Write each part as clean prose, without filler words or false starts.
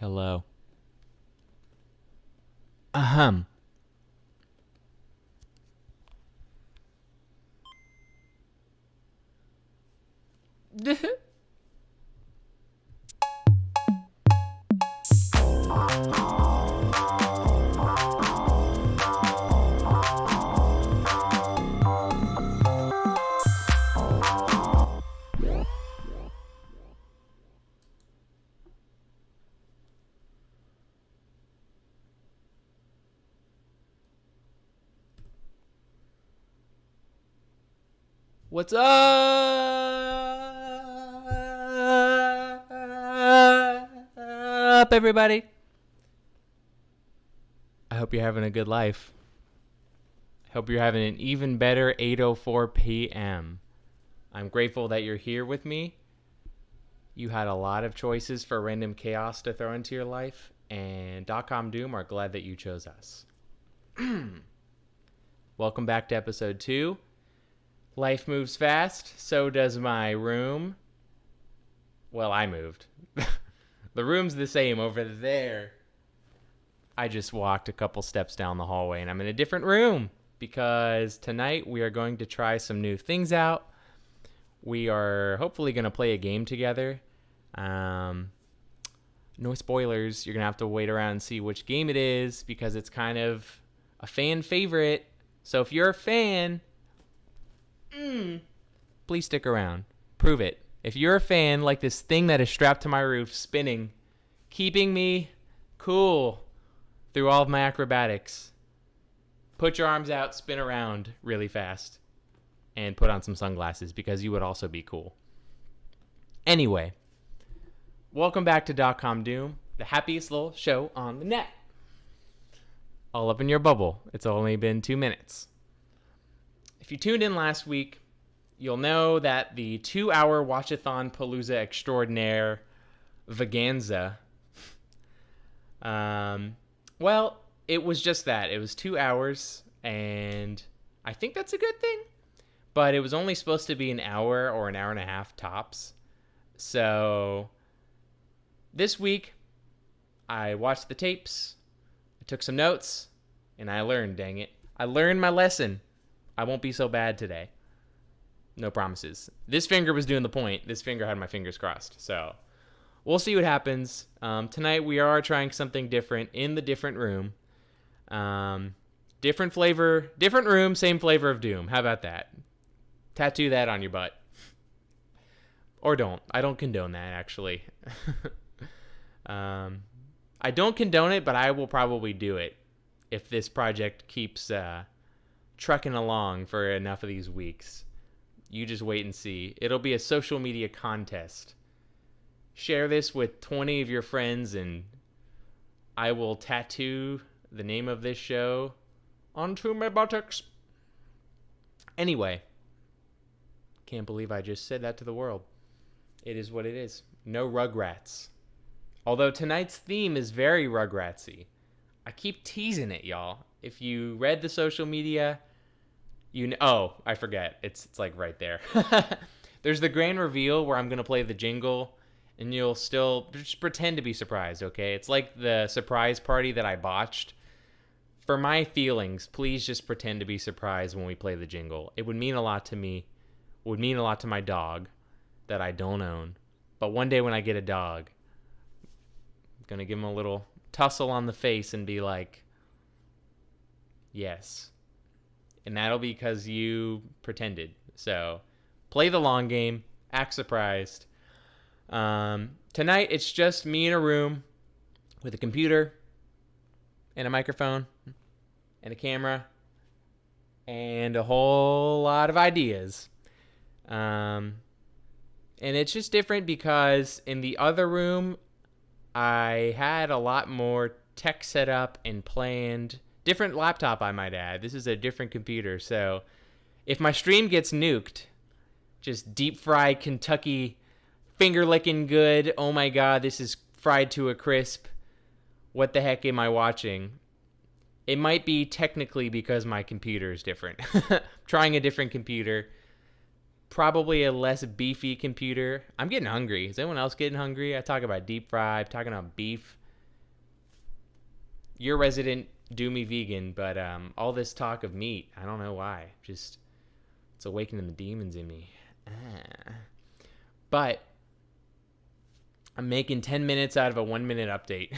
Hello. Ahem. What's up, everybody? I hope you're having a good life. I hope you're having an even better 8:04 p.m. I'm grateful that you're here with me. You had a lot of choices for random chaos to throw into your life, and .com Doom are glad that you chose us. Welcome back to episode 2. Life moves fast, so does my room. Well, I moved. The room's the same over there. I just walked a couple steps down the hallway and I'm in a different room because tonight we are going to try some new things out. We are hopefully going to play a game together. No spoilers. You're going to have to wait around and see which game it is because it's kind of a fan favorite. So if you're a fan, please stick around. Prove it. If you're a fan, like this thing that is strapped to my roof, spinning, keeping me cool through all of my acrobatics, put your arms out, spin around really fast, and put on some sunglasses because you would also be cool. Anyway, welcome back to .com Doom, the happiest little show on the net. All up in your bubble. It's only been 2 minutes. If you tuned in last week, you'll know that the 2-hour Watchathon Palooza Extraordinaire Vaganza, well, it was just that. It was 2 hours, and I think that's a good thing. But it was only supposed to be an hour or an hour and a half tops. So this week, I watched the tapes, I took some notes, and I learned, dang it. I learned my lesson. I won't be so bad today. No promises. This finger was doing the point. This finger had my fingers crossed. So we'll see what happens. Tonight we are trying something different in the different room. Different flavor, different room, same flavor of doom. How about that? Tattoo that on your butt. Or don't. I don't condone that, actually. I don't condone it, but I will probably do it if this project keeps trucking along for enough of these weeks. You just wait and see. It'll be a social media contest. Share this with 20 of your friends and I will tattoo the name of this show onto my buttocks. Anyway, can't believe I just said that to the world. It is what it is. No Rugrats. Although tonight's theme is very Rugratsy. I keep teasing it, y'all. If you read the social media, you know, oh, I forget. It's like right there. There's the grand reveal where I'm going to play the jingle and you'll still just pretend to be surprised, okay? It's like the surprise party that I botched. For my feelings, please just pretend to be surprised when we play the jingle. It would mean a lot to me. It would mean a lot to my dog that I don't own. But one day when I get a dog, I'm going to give him a little tussle on the face and be like, yes. And that'll be because you pretended. So play the long game. Act surprised. Tonight, it's just me in a room with a computer and a microphone and a camera and a whole lot of ideas. And it's just different because in the other room, I had a lot more tech set up and planned. Different laptop, I might add. This is a different computer. So if my stream gets nuked, just deep fried Kentucky finger licking good. Oh my God, this is fried to a crisp. What the heck am I watching? It might be technically because my computer is different. Trying a different computer. Probably a less beefy computer. I'm getting hungry. Is anyone else getting hungry? I talk about deep fried, talking about beef. You're resident doomy vegan, but all this talk of meat, I don't know why. Just, it's awakening the demons in me. But I'm making 10 minutes out of a 1 minute update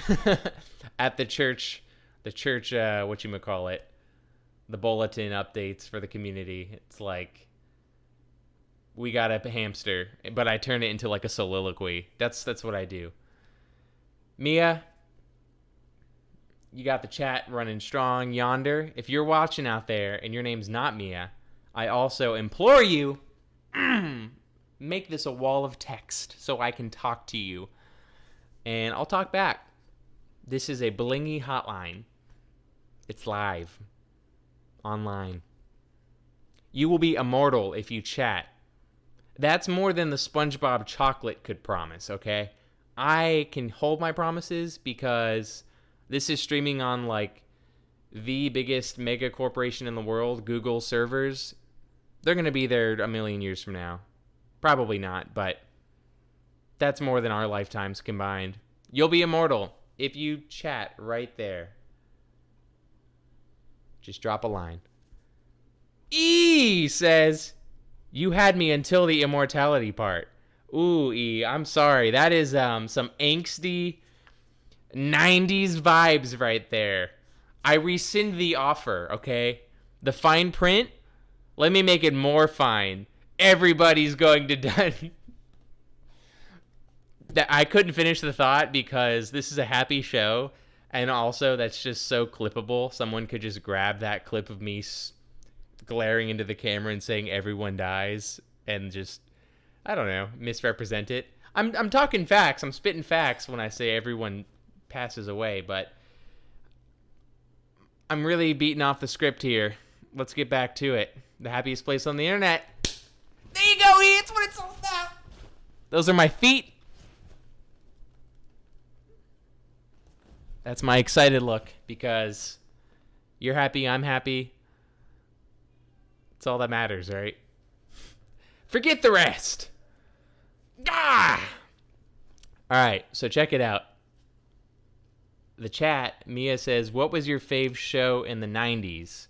at the church, whatchamacallit, the bulletin updates for the community. It's like, we got a hamster, but I turn it into like a soliloquy. That's what I do. Mia, you got the chat running strong yonder. If you're watching out there and your name's not Mia, I also implore you, make this a wall of text so I can talk to you. And I'll talk back. This is a blingy hotline. It's live. Online. You will be immortal if you chat. That's more than the SpongeBob chocolate could promise, okay? I can hold my promises because this is streaming on, like, the biggest mega corporation in the world, Google servers. They're going to be there a million years from now. Probably not, but that's more than our lifetimes combined. You'll be immortal if you chat right there. Just drop a line. E says, you had me until the immortality part. Ooh, E, I'm sorry. That is some angsty 90s vibes right there. I rescind the offer, okay? The fine print, let me make it more fine. Everybody's going to die. I couldn't finish the thought because this is a happy show, and also that's just so clippable. Someone could just grab that clip of me glaring into the camera and saying everyone dies and just, I don't know, misrepresent it. I'm talking facts. I'm spitting facts when I say everyone passes away, but I'm really beating off the script here. Let's get back to it. The happiest place on the internet. There you go, E. It's what it's all about. Those are my feet. That's my excited look because you're happy, I'm happy. It's all that matters, right? Forget the rest. Ah! All right, so check it out. The chat, Mia says, what was your fave show in the 90s?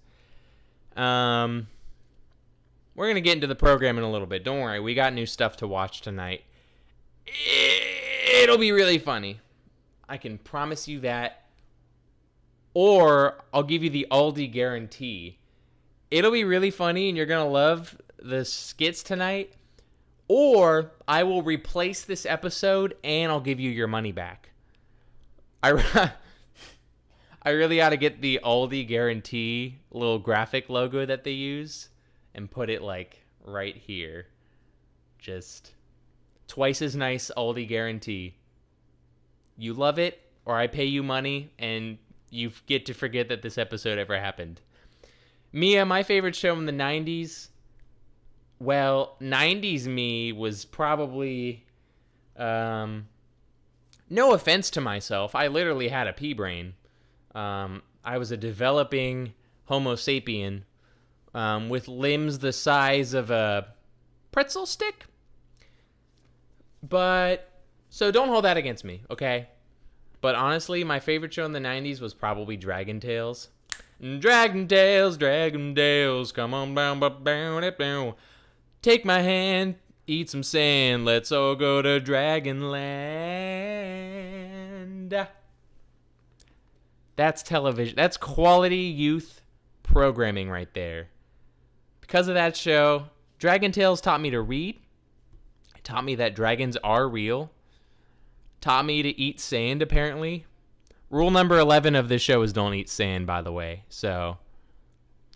We're going to get into the program in a little bit. Don't worry, we got new stuff to watch tonight. It'll be really funny. I can promise you that. Or I'll give you the Aldi guarantee. It'll be really funny and you're going to love the skits tonight. Or I will replace this episode and I'll give you your money back. I really ought to get the Aldi guarantee little graphic logo that they use and put it like right here. Just twice as nice Aldi guarantee. You love it, or I pay you money, and you get to forget that this episode ever happened. Mia, my favorite show in the 90s, well, 90s me was probably, no offense to myself, I literally had a pea brain. I was a developing Homo sapien with limbs the size of a pretzel stick. But, so don't hold that against me, okay? But honestly, my favorite show in the 90s was probably Dragon Tales. Dragon Tales, Dragon Tales, come on down, down. Take my hand, eat some sand, let's all go to Dragonland. That's television. That's quality youth programming right there. Because of that show, Dragon Tales taught me to read. It taught me that dragons are real. Taught me to eat sand, apparently. Rule number 11 of this show is don't eat sand, by the way. So,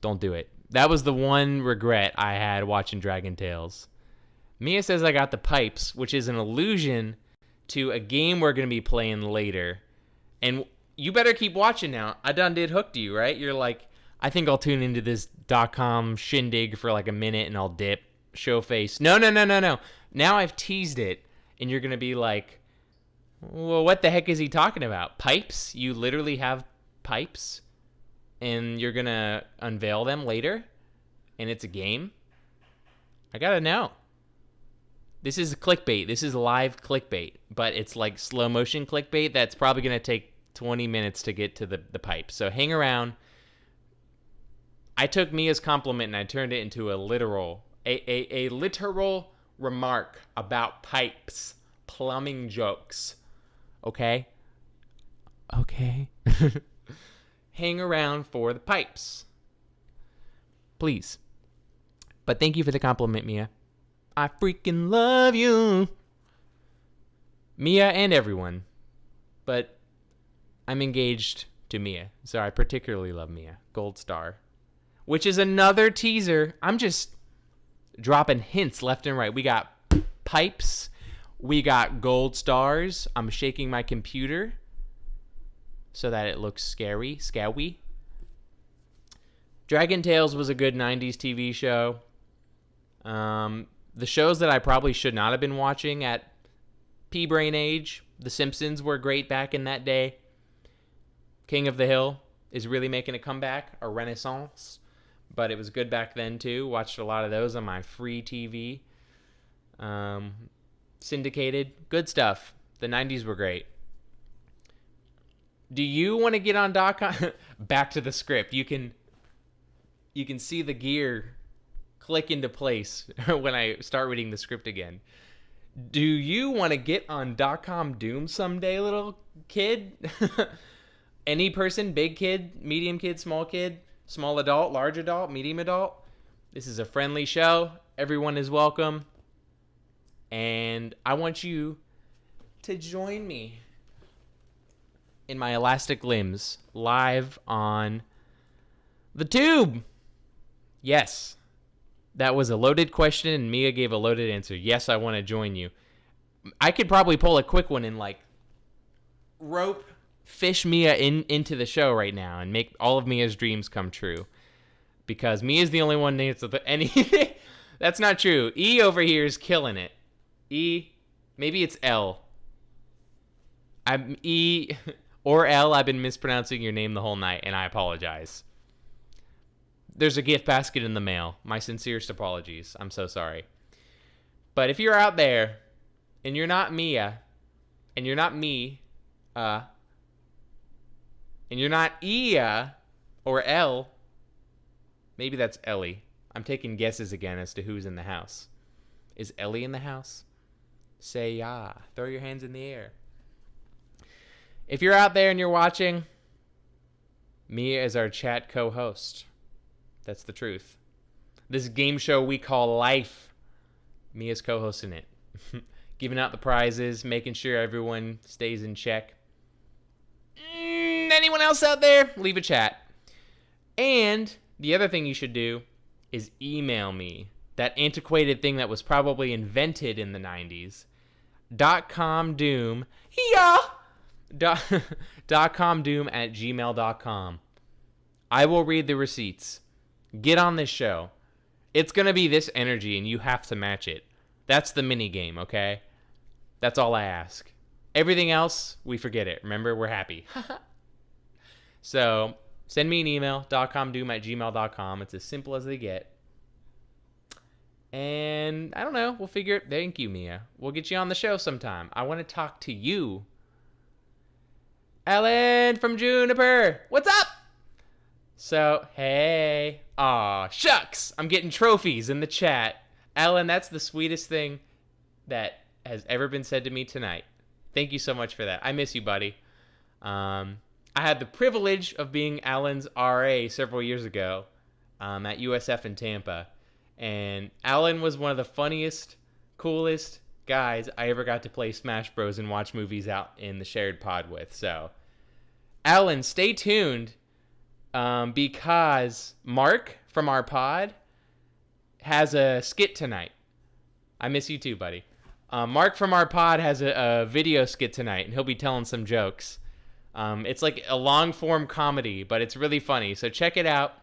don't do it. That was the one regret I had watching Dragon Tales. Mia says I got the pipes, which is an allusion to a game we're going to be playing later. And you better keep watching now. I done did hooked you, right? You're like, I think I'll tune into this .com shindig for like a minute and I'll dip. Show face. No. Now I've teased it. And you're going to be like, well, what the heck is he talking about? Pipes? You literally have pipes? And you're going to unveil them later? And it's a game? I got to know. This is clickbait. This is live clickbait. But it's like slow motion clickbait that's probably going to take 20 minutes to get to the pipe. So hang around. I took Mia's compliment and I turned it into a literal remark about pipes, plumbing jokes. Okay? Okay. Hang around for the pipes. Please. But thank you for the compliment, Mia. I freaking love you. Mia and everyone. But I'm engaged to Mia, so I particularly love Mia. Gold star. Which is another teaser. I'm just dropping hints left and right. We got pipes. We got gold stars. I'm shaking my computer so that it looks scary. Dragon Tales was a good 90s TV show. The shows that I probably should not have been watching at P-Brain age. The Simpsons were great back in that day. King of the Hill is really making a comeback, a renaissance. But it was good back then, too. Watched a lot of those on my free TV. Syndicated. Good stuff. The 90s were great. Do you want to get on .com? Back to the script. You can see the gear click into place when I start reading the script again. Do you want to get on .com Doom someday, little kid? Any person, big kid, medium kid, small adult, large adult, medium adult. This is a friendly show. Everyone is welcome. And I want you to join me in my elastic limbs live on the tube. Yes. That was a loaded question, and Mia gave a loaded answer. Yes, I want to join you. I could probably pull a quick one and, like, fish Mia into the show right now and make all of Mia's dreams come true. Because Mia's the only one that answers anything. That's not true. E over here is killing it. E, maybe it's L. I'm E or L. I've been mispronouncing your name the whole night, and I apologize. There's a gift basket in the mail. My sincerest apologies. I'm so sorry. But if you're out there and you're not Mia and you're not me, and you're not Ia or L, maybe that's Ellie. I'm taking guesses again as to who's in the house. Is Ellie in the house? Say yeah. Throw your hands in the air. If you're out there and you're watching, Mia is our chat co-host. That's the truth. This game show we call life, Mia's co-hosting it. Giving out the prizes, making sure everyone stays in check. Anyone else out there? Leave a chat. And the other thing you should do is email me. That antiquated thing that was probably invented in the 90s. .comdoom. Yeah. .comdoom@gmail.com. I will read the receipts. Get on this show. It's going to be this energy, and you have to match it. That's the mini game, okay? That's all I ask. Everything else, we forget it. Remember, we're happy. So, send me an email, .comdoom@gmail.com. It's as simple as they get. And, I don't know, we'll figure it. Thank you, Mia. We'll get you on the show sometime. I want to talk to you. Ellen from Juniper. What's up? So, hey. Aw, shucks. I'm getting trophies in the chat. Ellen, that's the sweetest thing that has ever been said to me tonight. Thank you so much for that. I miss you, buddy. I had the privilege of being Alan's RA several years ago at USF in Tampa. And Alan was one of the funniest, coolest guys I ever got to play Smash Bros. And watch movies out in the shared pod with. So, Alan, stay tuned. Because Mark from our pod has a skit tonight. I miss you too, buddy. Mark from our pod has a video skit tonight, and he'll be telling some jokes. It's like a long-form comedy, but it's really funny. So check it out.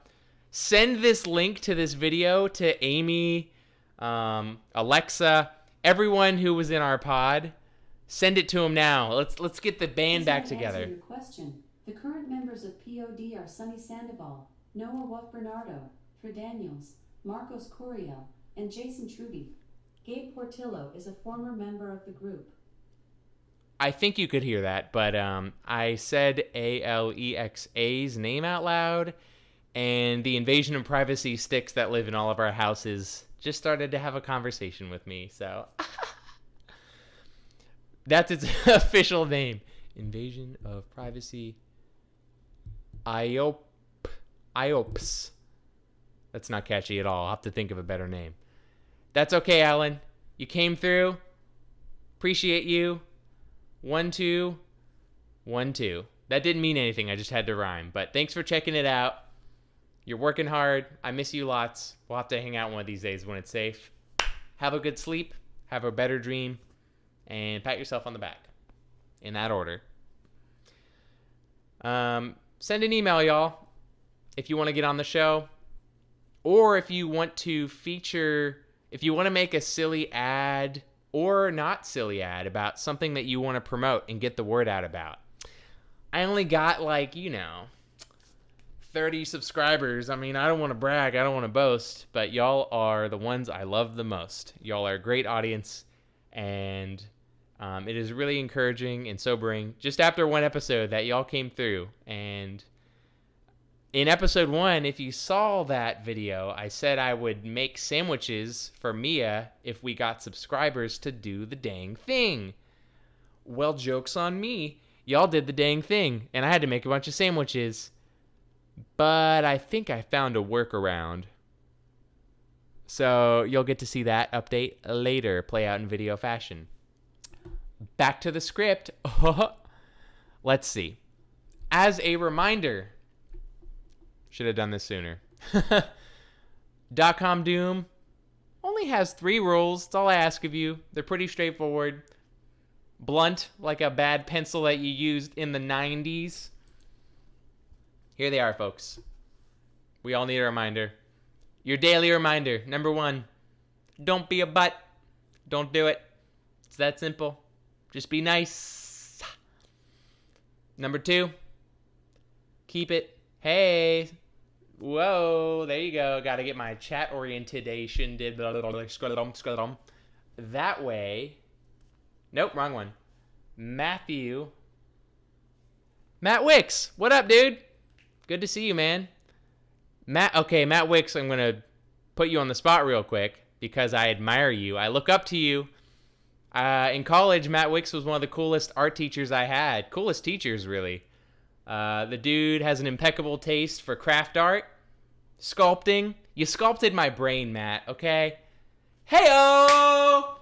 Send this link to this video to Amy, Alexa, everyone who was in our pod. Send it to them now. Let's get the band back together. Your question. The current members of POD are Sonny Sandoval, Noah Wolf Bernardo, Fred Daniels, Marcos Curiel, and Jason Truby. Gabe Portillo is a former member of the group. I think you could hear that, but I said Alexa's name out loud, and the invasion of privacy sticks that live in all of our houses just started to have a conversation with me. So that's its official name. Invasion of privacy. Iops. That's not catchy at all. I'll have to think of a better name. That's okay, Alan. You came through. Appreciate you. 1 2 1 2. That didn't mean anything. I just had to rhyme. But thanks for checking it out. You're working hard. I miss you lots. We'll have to hang out one of these days when it's safe. Have a good sleep. Have a better dream. And pat yourself on the back. In that order. Send an email, y'all, if you want to get on the show. Or if you want to feature, if you want to make a silly ad or not silly ad about something that you want to promote and get the word out about. I only got 30 subscribers. I mean, I don't want to brag. I don't want to boast, but y'all are the ones I love the most. Y'all are a great audience, and it is really encouraging and sobering. Just after one episode that y'all came through, and in episode 1, if you saw that video, I said I would make sandwiches for Mia if we got subscribers to do the dang thing. Well, joke's on me. Y'all did the dang thing, and I had to make a bunch of sandwiches. But I think I found a workaround. So you'll get to see that update later, play out in video fashion. Back to the script. Let's see. As a reminder, should have done this sooner. .com Doom only has 3 rules. That's all I ask of you. They're pretty straightforward. Blunt, like a bad pencil that you used in the 90s. Here they are, folks. We all need a reminder. Your daily reminder. Number 1, don't be a butt. Don't do it. It's that simple. Just be nice. Number 2, keep it. Hey. Whoa, there you go. Got to get my chat orientation. That way. Nope, wrong one. Matt Wicks. What up, dude? Good to see you, man. Matt Wicks, I'm going to put you on the spot real quick because I admire you. I look up to you. In college, Matt Wicks was one of the coolest art teachers I had. Coolest teachers, really. The dude has an impeccable taste for craft art, sculpting. You sculpted my brain, Matt, okay? Hey-o!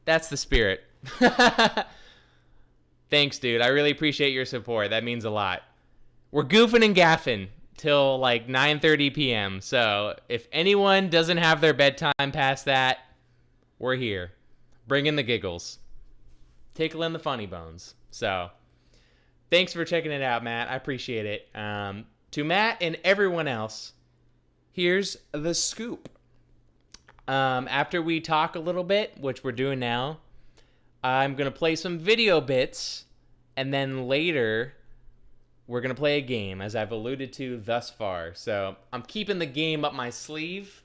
That's the spirit. Thanks, dude. I really appreciate your support. That means a lot. We're goofing and gaffing till 9:30 p.m. So if anyone doesn't have their bedtime past that, we're here. Bring in the giggles. Tickle in the funny bones. So thanks for checking it out, Matt. I appreciate it. To Matt and everyone else, here's the scoop. After we talk a little bit, which we're doing now, I'm going to play some video bits, and then later we're going to play a game, as I've alluded to thus far. So I'm keeping the game up my sleeve.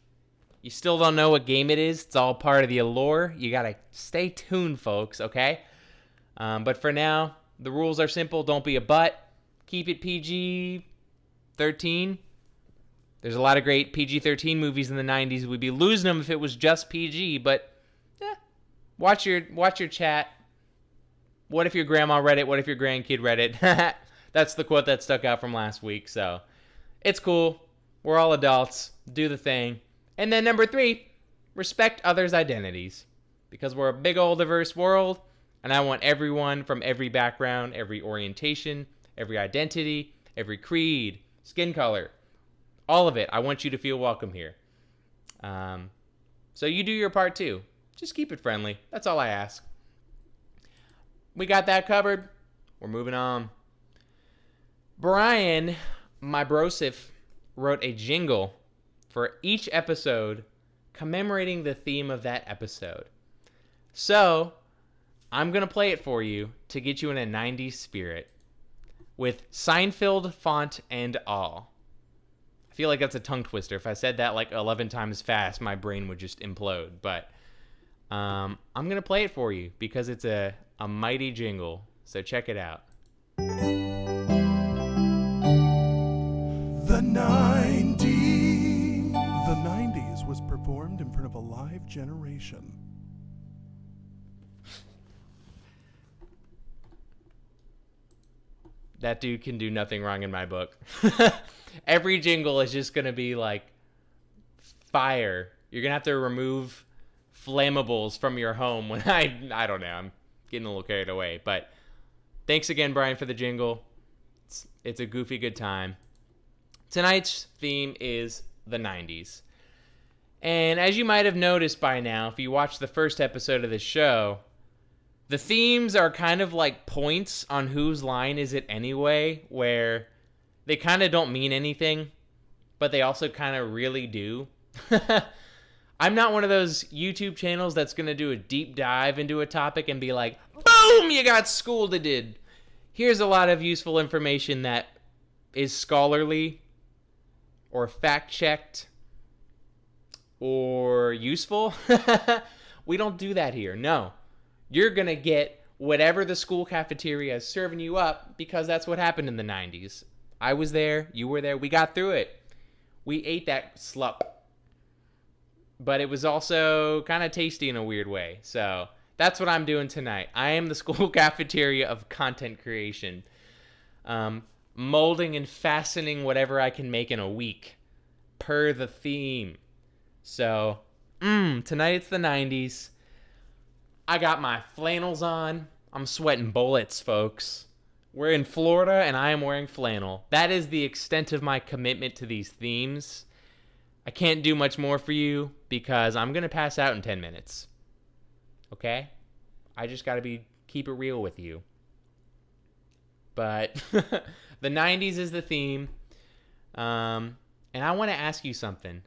You still don't know what game it is. It's all part of the allure. You got to stay tuned, folks, okay? But for now, the rules are simple. Don't be a butt. Keep it PG-13. There's a lot of great PG-13 movies in the 90s. We'd be losing them if it was just PG, but watch your chat. What if your grandma read it? What if your grandkid read it? That's the quote that stuck out from last week. So it's cool. We're all adults. Do the thing. And then number 3, respect others' identities. Because we're a big old diverse world, and I want everyone from every background, every orientation, every identity, every creed, skin color, all of it. I want you to feel welcome here. So you do your part too. Just keep it friendly. That's all I ask. We got that covered. We're moving on. Brian, my brosif, wrote a jingle for each episode commemorating the theme of that episode. So I'm going to play it for you to get you in a 90s spirit with Seinfeld font and all. I feel like that's a tongue twister. If I said that 11 times fast, my brain would just implode. But I'm going to play it for you because it's a mighty jingle. So check it out. The 90s. The 90s was performed in front of a live generation. That dude can do nothing wrong in my book. Every jingle is just going to be like fire. You're going to have to remove flammables from your home when I don't know. I'm getting a little carried away. But thanks again, Brian, for the jingle. It's a goofy good time. Tonight's theme is the 90s. And as you might have noticed by now, if you watched the first episode of this show, the themes are kind of like points on whose line is it anyway, where they kind of don't mean anything, but they also kind of really do. I'm not one of those YouTube channels that's going to do a deep dive into a topic and be like, boom, you got scolded. Here's a lot of useful information that is scholarly or fact-checked or useful. We don't do that here. No. You're going to get whatever the school cafeteria is serving you up because that's what happened in the 90s. I was there. You were there. We got through it. We ate that slup. But it was also kind of tasty in a weird way. So that's what I'm doing tonight. I am the school cafeteria of content creation. Molding and fastening whatever I can make in a week per the theme. So, tonight it's the 90s. I got my flannels on. I'm sweating bullets, folks. We're in Florida, and I am wearing flannel. That is the extent of my commitment to these themes. I can't do much more for you because I'm going to pass out in 10 minutes. Okay? I just got to keep it real with you. But the 90s is the theme. And I want to ask you something.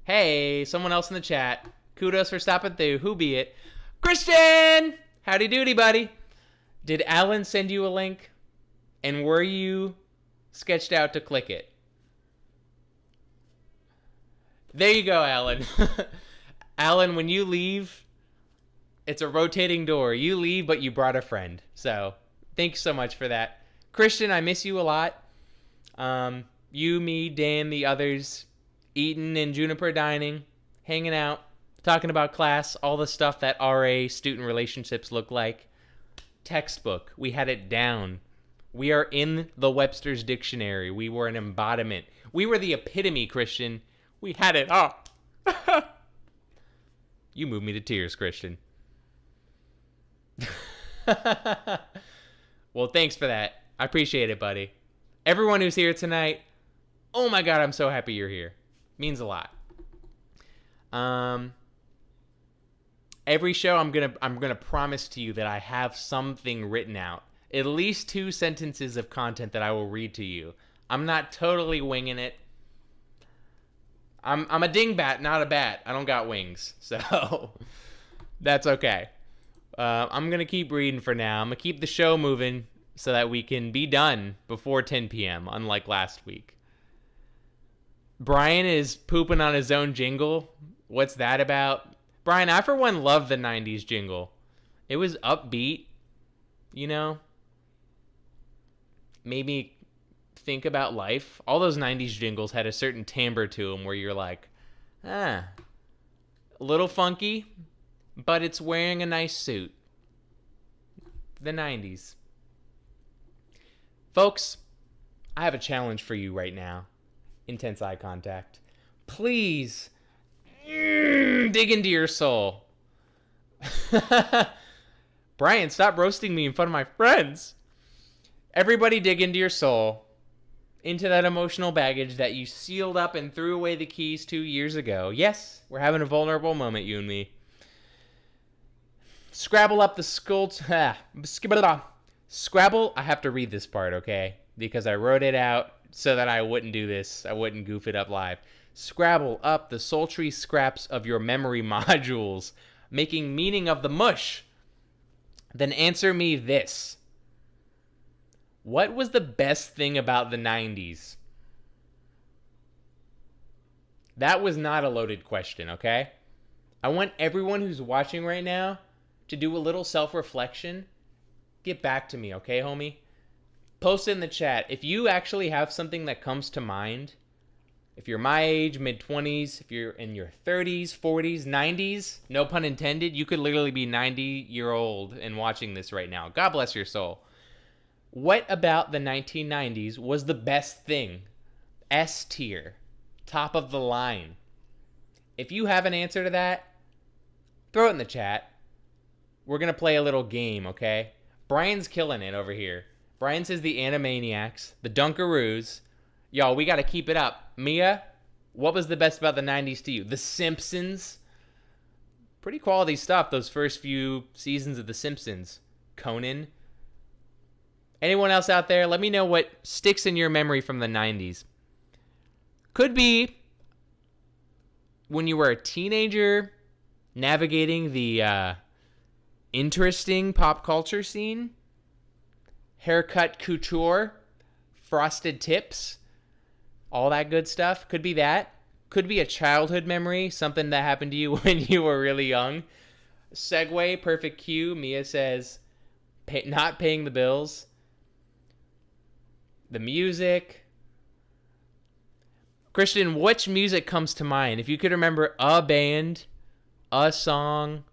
Hey, someone else in the chat. Kudos for stopping through. Who be it? Christian! Howdy doody, buddy. Did Alan send you a link? And were you sketched out to click it? There you go, Alan. Alan, when you leave, it's a rotating door. You leave, but you brought a friend. So, thanks so much for that. Christian, I miss you a lot. You, me, Dan, the others, eating in Juniper Dining, hanging out, talking about class, all the stuff that RA student relationships look like. Textbook, we had it down. We are in the Webster's Dictionary. We were an embodiment. We were the epitome, Christian. We had it up. You moved me to tears, Christian. Well, thanks for that. I appreciate it, buddy. Everyone who's here tonight, oh my God, I'm so happy you're here. Means a lot. Every show I'm gonna promise to you that I have something written out. At least 2 sentences of content that I will read to you. I'm not totally winging it. I'm a dingbat, not a bat. I don't got wings, so that's okay. I'm gonna keep reading for now. I'm gonna keep the show moving so that we can be done before 10 p.m. Unlike last week. Brian is pooping on his own jingle. What's that about? Brian, I for one love the 90s jingle. It was upbeat, you know? Made me think about life. All those 90s jingles had a certain timbre to them where you're like, a little funky, but it's wearing a nice suit. The 90s. Folks, I have a challenge for you right now. Intense eye contact. Please, dig into your soul. Brian, stop roasting me in front of my friends. Everybody dig into your soul, into that emotional baggage that you sealed up and threw away the keys 2 years ago. Yes, we're having a vulnerable moment, you and me. Scrabble up the Scrabble, I have to read this part, okay? Because I wrote it out so that I wouldn't do this. I wouldn't goof it up live. Scrabble up the sultry scraps of your memory modules, making meaning of the mush. Then answer me this. What was the best thing about the 90s? That was not a loaded question, okay? I want everyone who's watching right now to do a little self-reflection. Get back to me, okay, homie? Post it in the chat. If you actually have something that comes to mind, if you're my age, mid-20s, if you're in your 30s, 40s, 90s, no pun intended, you could literally be 90-year-old and watching this right now. God bless your soul. What about the 1990s was the best thing? S tier. Top of the line. If you have an answer to that, throw it in the chat. We're going to play a little game, okay? Brian's killing it over here. Brian says the Animaniacs, the Dunkaroos. Y'all, we got to keep it up. Mia, what was the best about the 90s to you? The Simpsons. Pretty quality stuff, those first few seasons of The Simpsons. Conan. Anyone else out there? Let me know what sticks in your memory from the 90s. Could be when you were a teenager navigating the interesting pop culture scene. Haircut couture. Frosted tips. All that good stuff. Could be that. Could be a childhood memory. Something that happened to you when you were really young. Segue, perfect cue. Mia says, not paying the bills. The music. Christian, which music comes to mind? If you could remember a band, a song,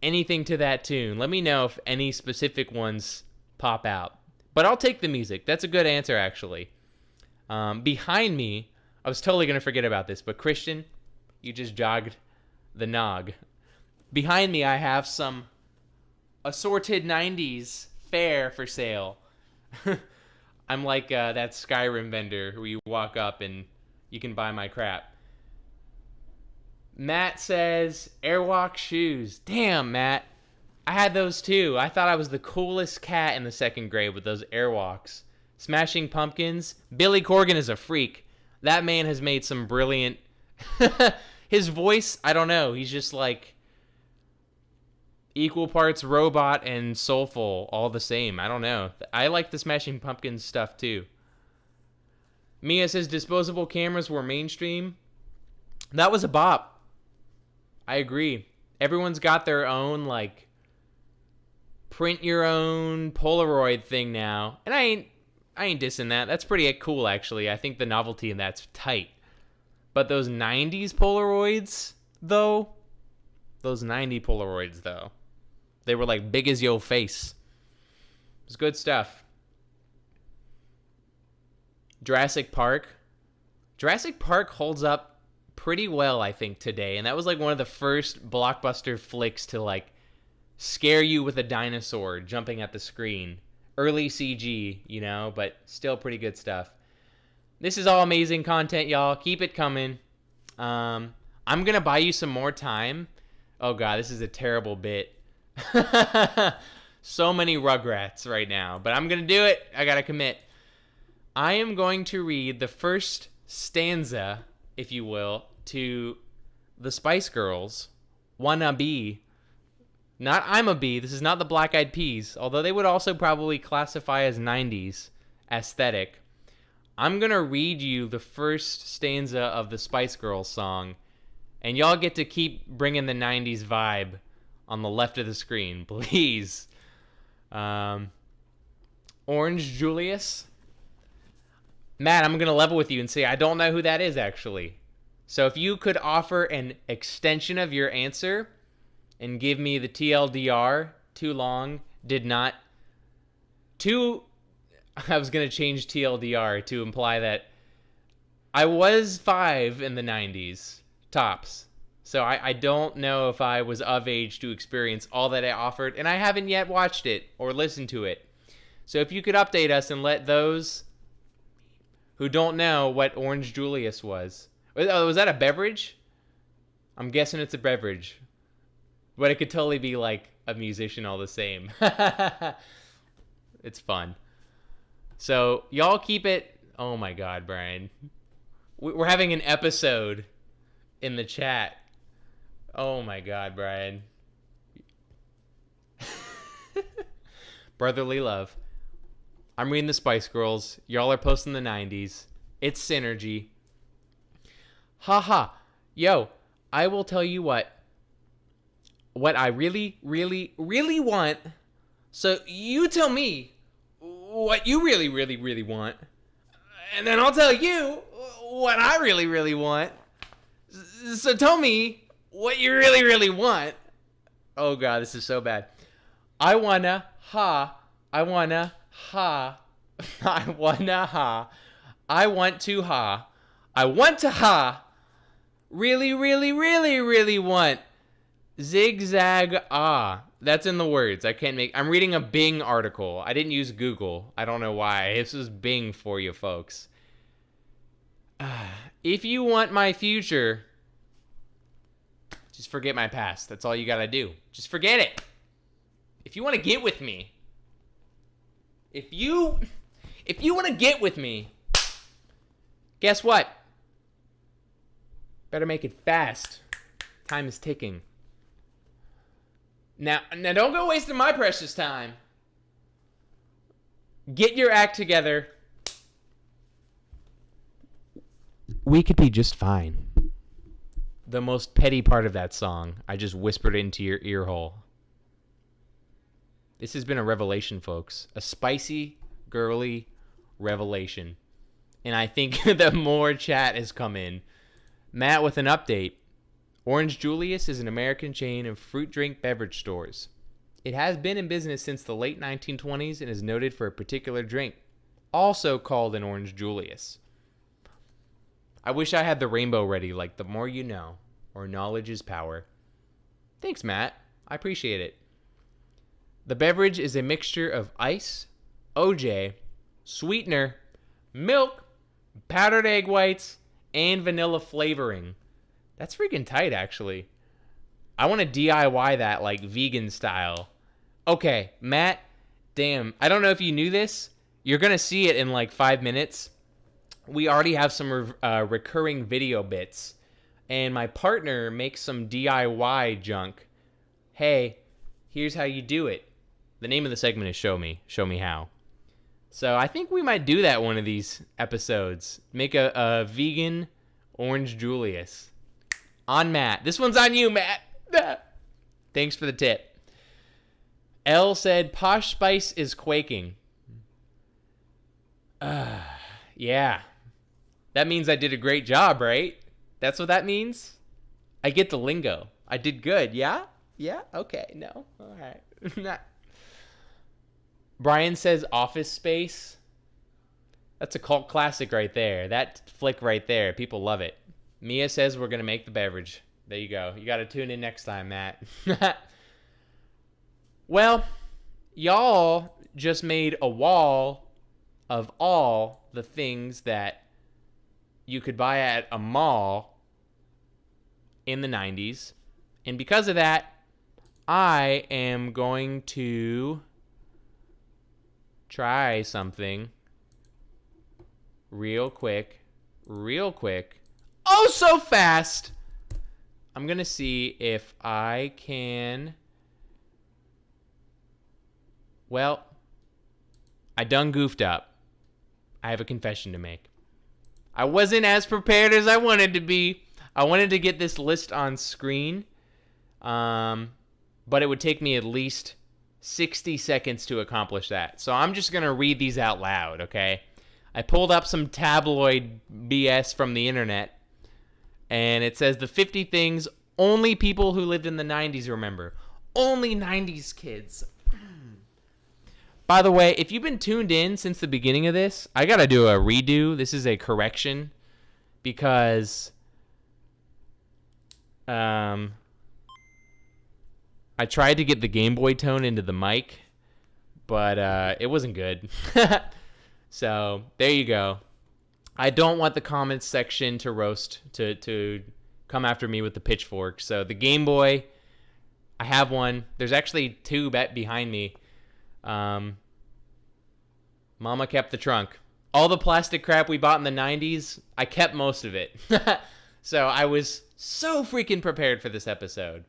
anything to that tune, let me know if any specific ones pop out. But I'll take the music. That's a good answer, actually. Behind me, I was totally going to forget about this, but Christian, you just jogged the nog. Behind me, I have some assorted 90s fare for sale. I'm like that Skyrim vendor where you walk up and you can buy my crap. Matt says, Airwalk shoes. Damn, Matt. I had those too. I thought I was the coolest cat in the second grade with those Airwalks. Smashing Pumpkins. Billy Corgan is a freak. That man has made some brilliant... His voice, I don't know. He's just like equal parts robot and soulful, all the same. I don't know. I like the Smashing Pumpkins stuff too. Mia says disposable cameras were mainstream. That was a bop. I agree. Everyone's got their own, like, print your own Polaroid thing now. And I ain't dissing that. That's pretty cool, actually. I think the novelty in that's tight. But those 90s Polaroids, though, they were like big as your face. It was good stuff. Jurassic Park holds up pretty well, I think, today. And that was like one of the first blockbuster flicks to like scare you with a dinosaur jumping at the screen. Early CG, you know, but still pretty good stuff. This is all amazing content, y'all. Keep it coming. I'm going to buy you some more time. Oh, God, this is a terrible bit. So many Rugrats right now, but I'm going to do it. I got to commit. I am going to read the first stanza, if you will, to the Spice Girls, Wanna Be. Not I'm a Bee. This is not the Black Eyed Peas, although they would also probably classify as 90s aesthetic. I'm going to read you the first stanza of the Spice Girls song, and y'all get to keep bringing the 90s vibe on the left of the screen, please. Orange Julius. Matt, I'm going to level with you and say I don't know who that is, actually. So if you could offer an extension of your answer and give me the TLDR, too long, did not. I was going to change TLDR to imply that I was 5 in the 90s, tops. So I don't know if I was of age to experience all that I offered, and I haven't yet watched it or listened to it. So if you could update us and let those who don't know what Orange Julius was. Oh, was that a beverage? I'm guessing it's a beverage. But it could totally be like a musician all the same. It's fun. So y'all keep it. Oh my God, Brian. We're having an episode in the chat. Oh my God, Brian. Brotherly love. I'm reading the Spice Girls. Y'all are posting the 90s. It's synergy. Haha. Yo, I will tell you what I really, really, really want. So you tell me what you really, really, really want. And then I'll tell you what I really, really want. So tell me what you really, really want. Oh, God, this is so bad. I wanna ha. I wanna ha. I wanna ha. I want to ha. I want to ha. Really, really, really, really want. Zigzag ah. That's in the words. I'm reading a Bing article. I didn't use Google. I don't know why. This is Bing for you folks. If you want my future, just forget my past. That's all you gotta do. Just forget it. If you want to get with me, if you want to get with me, guess what? Better make it fast. Time is ticking. Now don't go wasting my precious time. Get your act together. We could be just fine. The most petty part of that song, I just whispered into your ear hole. This has been a revelation, folks. A spicy, girly revelation. And I think the more chat has come in. Matt with an update. Orange Julius is an American chain of fruit drink beverage stores. It has been in business since the late 1920s and is noted for a particular drink, also called an Orange Julius. I wish I had the rainbow ready, like the more you know, or knowledge is power. Thanks, Matt. I appreciate it. The beverage is a mixture of ice, OJ, sweetener, milk, powdered egg whites, and vanilla flavoring. That's freaking tight, actually. I want to DIY that, like, vegan style. Okay, Matt, damn. I don't know if you knew this. You're going to see it in, like, 5 minutes. We already have some recurring video bits. And my partner makes some DIY junk. Hey, here's how you do it. The name of the segment is Show Me. Show Me How. So I think we might do that one of these episodes. Make a vegan Orange Julius. On Matt. This one's on you, Matt. Thanks for the tip. L said, Posh Spice is quaking. Yeah. That means I did a great job, right? That's what that means? I get the lingo. I did good. Yeah? Yeah? Okay. No. All right. Brian says Office Space. That's a cult classic right there. That flick right there. People love it. Mia says we're going to make the beverage. There you go. You got to tune in next time, Matt. Well, y'all just made a wall of all the things that you could buy at a mall in the 90s. And because of that, I am going to try something real quick. Oh, so fast. I'm going to see if I can. Well, I done goofed up. I have a confession to make. I wasn't as prepared as I wanted to be. I wanted to get this list on screen, but it would take me at least 60 seconds to accomplish that. So I'm just going to read these out loud, okay? I pulled up some tabloid BS from the internet. And it says the 50 things only people who lived in the 90s remember. Only 90s kids. By the way, if you've been tuned in since the beginning of this, I got to do a redo. This is a correction because I tried to get the Game Boy tone into the mic, but it wasn't good. So there you go. I don't want the comments section to roast, to come after me with the pitchfork. So the Game Boy, I have one. There's actually two behind me. Mama kept the trunk. All the plastic crap we bought in the 90s, I kept most of it. So I was so freaking prepared for this episode.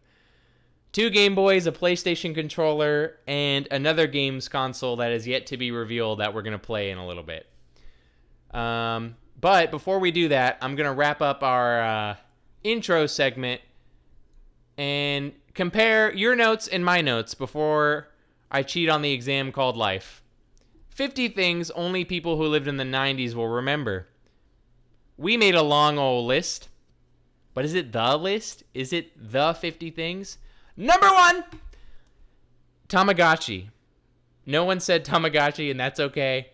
2 Game Boys, a PlayStation controller, and another games console that is yet to be revealed that we're going to play in a little bit. But before we do that, I'm going to wrap up our intro segment and compare your notes and my notes before I cheat on the exam called life. 50 things only people who lived in the 90s will remember. We made a long old list. But is it the list? Is it the 50 things? Number 1, Tamagotchi. No one said Tamagotchi, and that's okay.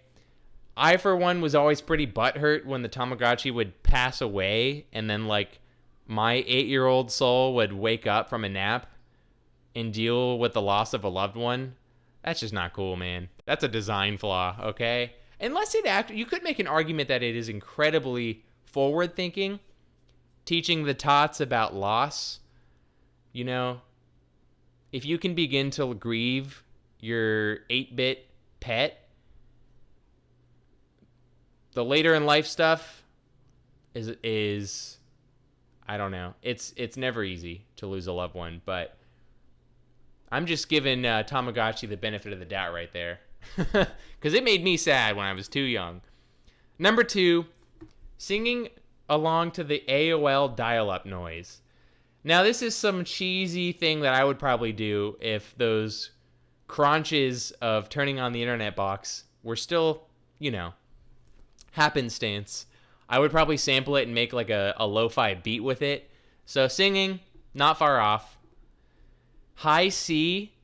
I, for one, was always pretty butthurt when the Tamagotchi would pass away, and then, like, my 8-year-old soul would wake up from a nap and deal with the loss of a loved one. That's just not cool, man. That's a design flaw, okay? Unless you could make an argument that it is incredibly forward-thinking, teaching the tots about loss. You know, if you can begin to grieve your 8-bit pet, the later in life stuff is I don't know. It's never easy to lose a loved one, but I'm just giving Tamagotchi the benefit of the doubt right there. Because it made me sad when I was too young. Number 2, singing along to the AOL dial-up noise. Now, this is some cheesy thing that I would probably do if those crunches of turning on the internet box were still, happenstance. I would probably sample it and make like a lo-fi beat with it. So singing, not far off. High C.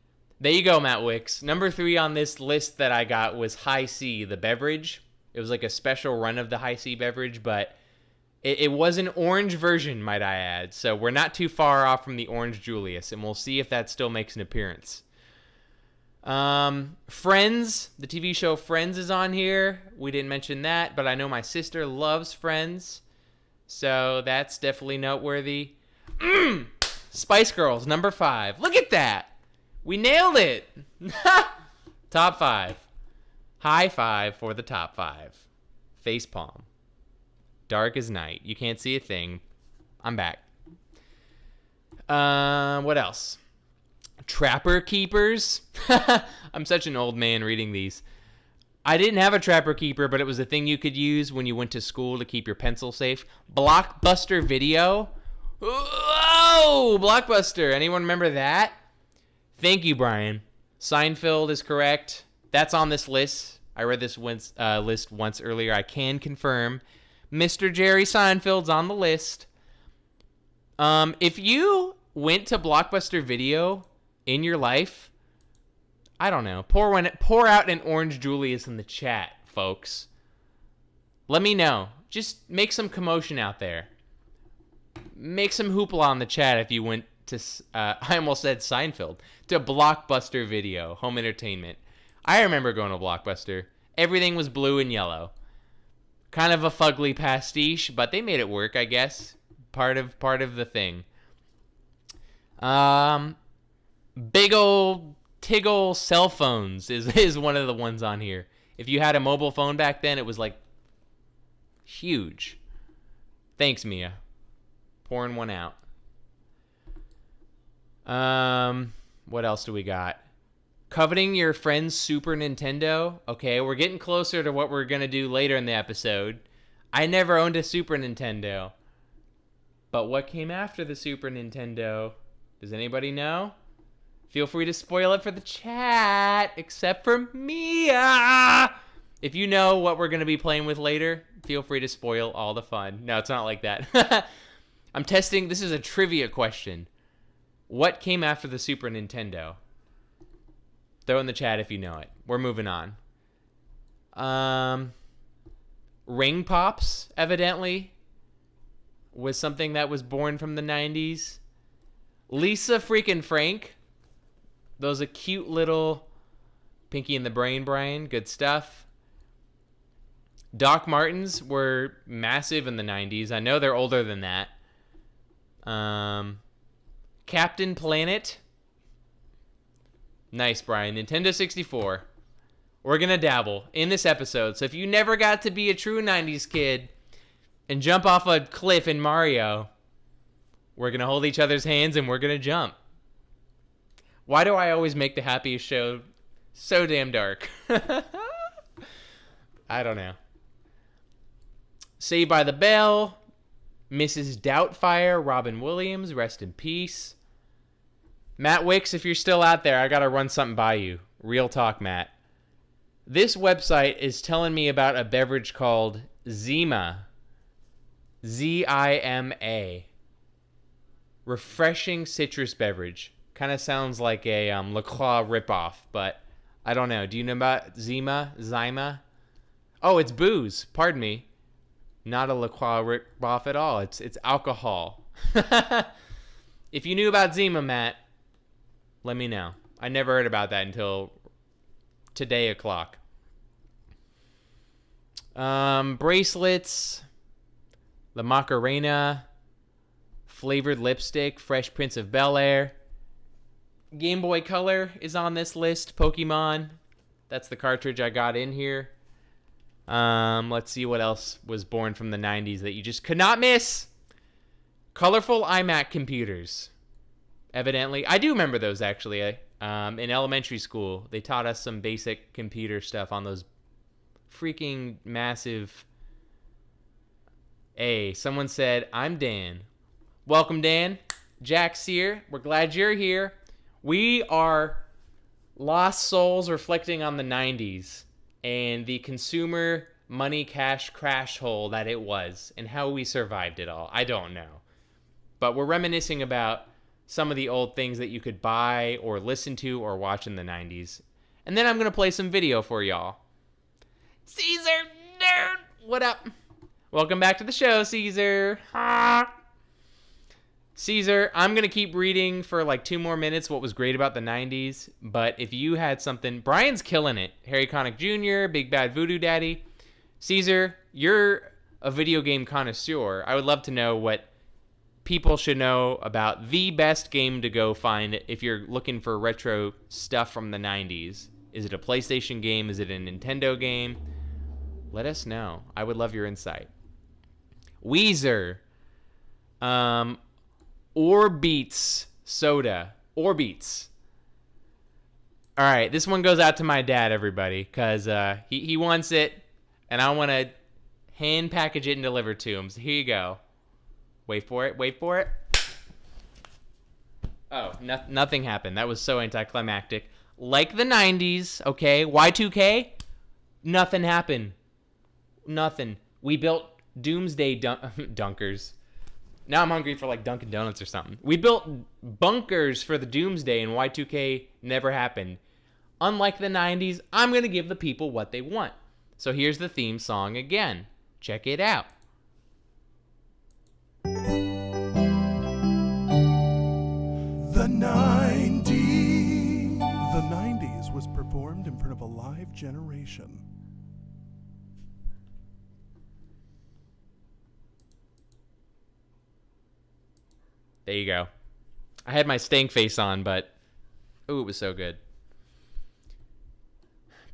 There you go, Matt Wicks. Number 3 on this list that I got was High C, the beverage. It was like a special run of the High C beverage, but it was an orange version, might I add. So we're not too far off from the Orange Julius, and we'll see if that still makes an appearance. Friends, the TV show Friends is on here. We didn't mention that, but I know my sister loves Friends, so that's definitely noteworthy. Spice Girls, number 5. Look at that. We nailed it. Top 5. High five for the top 5. Face palm. Dark as night. You can't see a thing. I'm back. What else? Trapper Keepers. I'm such an old man reading these. I didn't have a Trapper Keeper, but it was a thing you could use when you went to school to keep your pencil safe. Blockbuster Video. Whoa! Blockbuster. Anyone remember that? Thank you, Brian. Seinfeld is correct. That's on this list. I read this list once earlier. I can confirm. Mr. Jerry Seinfeld's on the list. If you went to Blockbuster Video in your life, I don't know. Pour out an Orange Julius in the chat, folks. Let me know. Just make some commotion out there. Make some hoopla in the chat if you went to, I almost said Seinfeld, to Blockbuster Video, home entertainment. I remember going to Blockbuster. Everything was blue and yellow. Kind of a fugly pastiche, but they made it work, I guess. Part of the thing. Big old Tiggle cell phones is one of the ones on here. If you had a mobile phone back then, it was like huge. Thanks, Mia. Pouring one out. What else do we got? Coveting your friend's Super Nintendo. Okay, we're getting closer to what we're going to do later in the episode. I never owned a Super Nintendo. But what came after the Super Nintendo? Does anybody know? Feel free to spoil it for the chat, except for Mia. If you know what we're going to be playing with later, feel free to spoil all the fun. No, it's not like that. I'm testing. This is a trivia question. What came after the Super Nintendo? Throw in the chat if you know it. We're moving on. Ring Pops, evidently, was something that was born from the 90s. Lisa freaking Frank. Those are cute little Pinky and the Brain, Brian. Good stuff. Doc Martens were massive in the 90s. I know they're older than that. Captain Planet. Nice, Brian. Nintendo 64. We're going to dabble in this episode. So if you never got to be a true 90s kid and jump off a cliff in Mario, we're going to hold each other's hands and we're going to jump. Why do I always make the happiest show so damn dark? I don't know. Saved by the Bell. Mrs. Doubtfire. Robin Williams. Rest in peace. Matt Wicks, if you're still out there, I gotta run something by you. Real talk, Matt. This website is telling me about a beverage called Zima. Zima. Refreshing citrus beverage. Kind of sounds like a La Croix ripoff, but I don't know. Do you know about Zima? Zima? Oh, it's booze. Pardon me. Not a La Croix ripoff at all. It's alcohol. If you knew about Zima, Matt, let me know. I never heard about that until today o'clock. Bracelets, the Macarena, flavored lipstick, Fresh Prince of Bel-Air. Game Boy Color is on this list. Pokemon. That's the cartridge I got in here. Let's see what else was born from the 90s that you just could not miss. Colorful iMac computers. Evidently. I do remember those, actually. In elementary school, they taught us some basic computer stuff on those freaking massive... Hey, someone said, I'm Dan. Welcome, Dan. Jack's here. We're glad you're here. We are lost souls reflecting on the 90s and the consumer money cash crash hole that it was and how we survived it all. I don't know. But we're reminiscing about some of the old things that you could buy or listen to or watch in the 90s. And then I'm going to play some video for y'all. Caesar, nerd, what up? Welcome back to the show, Caesar. Caesar, I'm going to keep reading for like 2 more minutes what was great about the 90s. But if you had something... Brian's killing it. Harry Connick Jr., Big Bad Voodoo Daddy. Caesar, you're a video game connoisseur. I would love to know what people should know about the best game to go find if you're looking for retro stuff from the 90s. Is it a PlayStation game? Is it a Nintendo game? Let us know. I would love your insight. Weezer. Orbeets soda. Orbeets. All right, this one goes out to my dad, everybody, because he wants it, and I want to hand package it and deliver it to him. So here you go. Wait for it. Wait for it. Oh, nothing happened. That was so anticlimactic. Like the 90s, okay? Y2K, nothing happened. Nothing. We built doomsday dunkers. Now I'm hungry for like Dunkin' Donuts or something. We built bunkers for the doomsday and Y2K never happened. Unlike the 90s, I'm going to give the people what they want. So here's the theme song again. Check it out. The 90s. The 90s was performed in front of a live generation. There you go. I had my stank face on, but ooh, it was so good.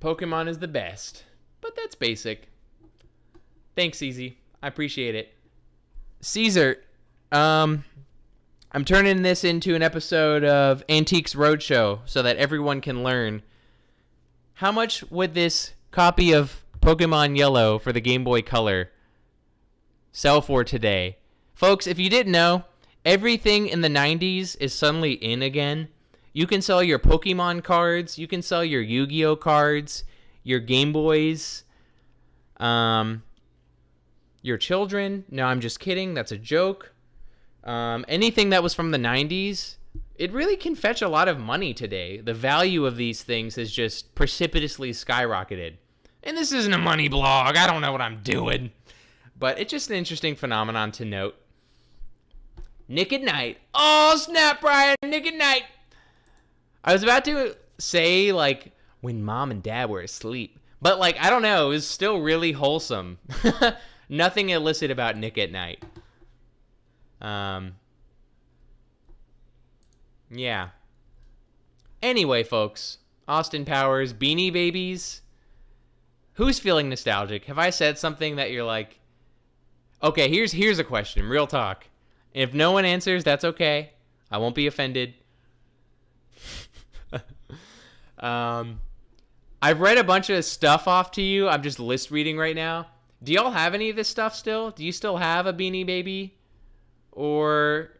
Pokemon is the best, but that's basic. Thanks, Easy. I appreciate it. Caesar, I'm turning this into an episode of Antiques Roadshow so that everyone can learn. How much would this copy of Pokemon Yellow for the Game Boy Color sell for today? Folks, if you didn't know, everything in the 90s is suddenly in again. You can sell your Pokemon cards. You can sell your Yu-Gi-Oh cards, your Game Boys, your children. No, I'm just kidding. That's a joke. Anything that was from the 90s, it really can fetch a lot of money today. The value of these things has just precipitously skyrocketed. And this isn't a money blog. I don't know what I'm doing. But it's just an interesting phenomenon to note. Nick at Night. Oh, snap, Brian. Nick at Night. I was about to say, like, when mom and dad were asleep. But, like, I don't know. It was still really wholesome. Nothing illicit about Nick at Night. Yeah. Anyway, folks. Austin Powers, Beanie Babies. Who's feeling nostalgic? Have I said something that you're like... Okay, here's a question. Real talk. If no one answers, that's okay. I won't be offended. I've read a bunch of stuff off to you. I'm just list reading right now. Do y'all have any of this stuff still? Do you still have a Beanie Baby? Or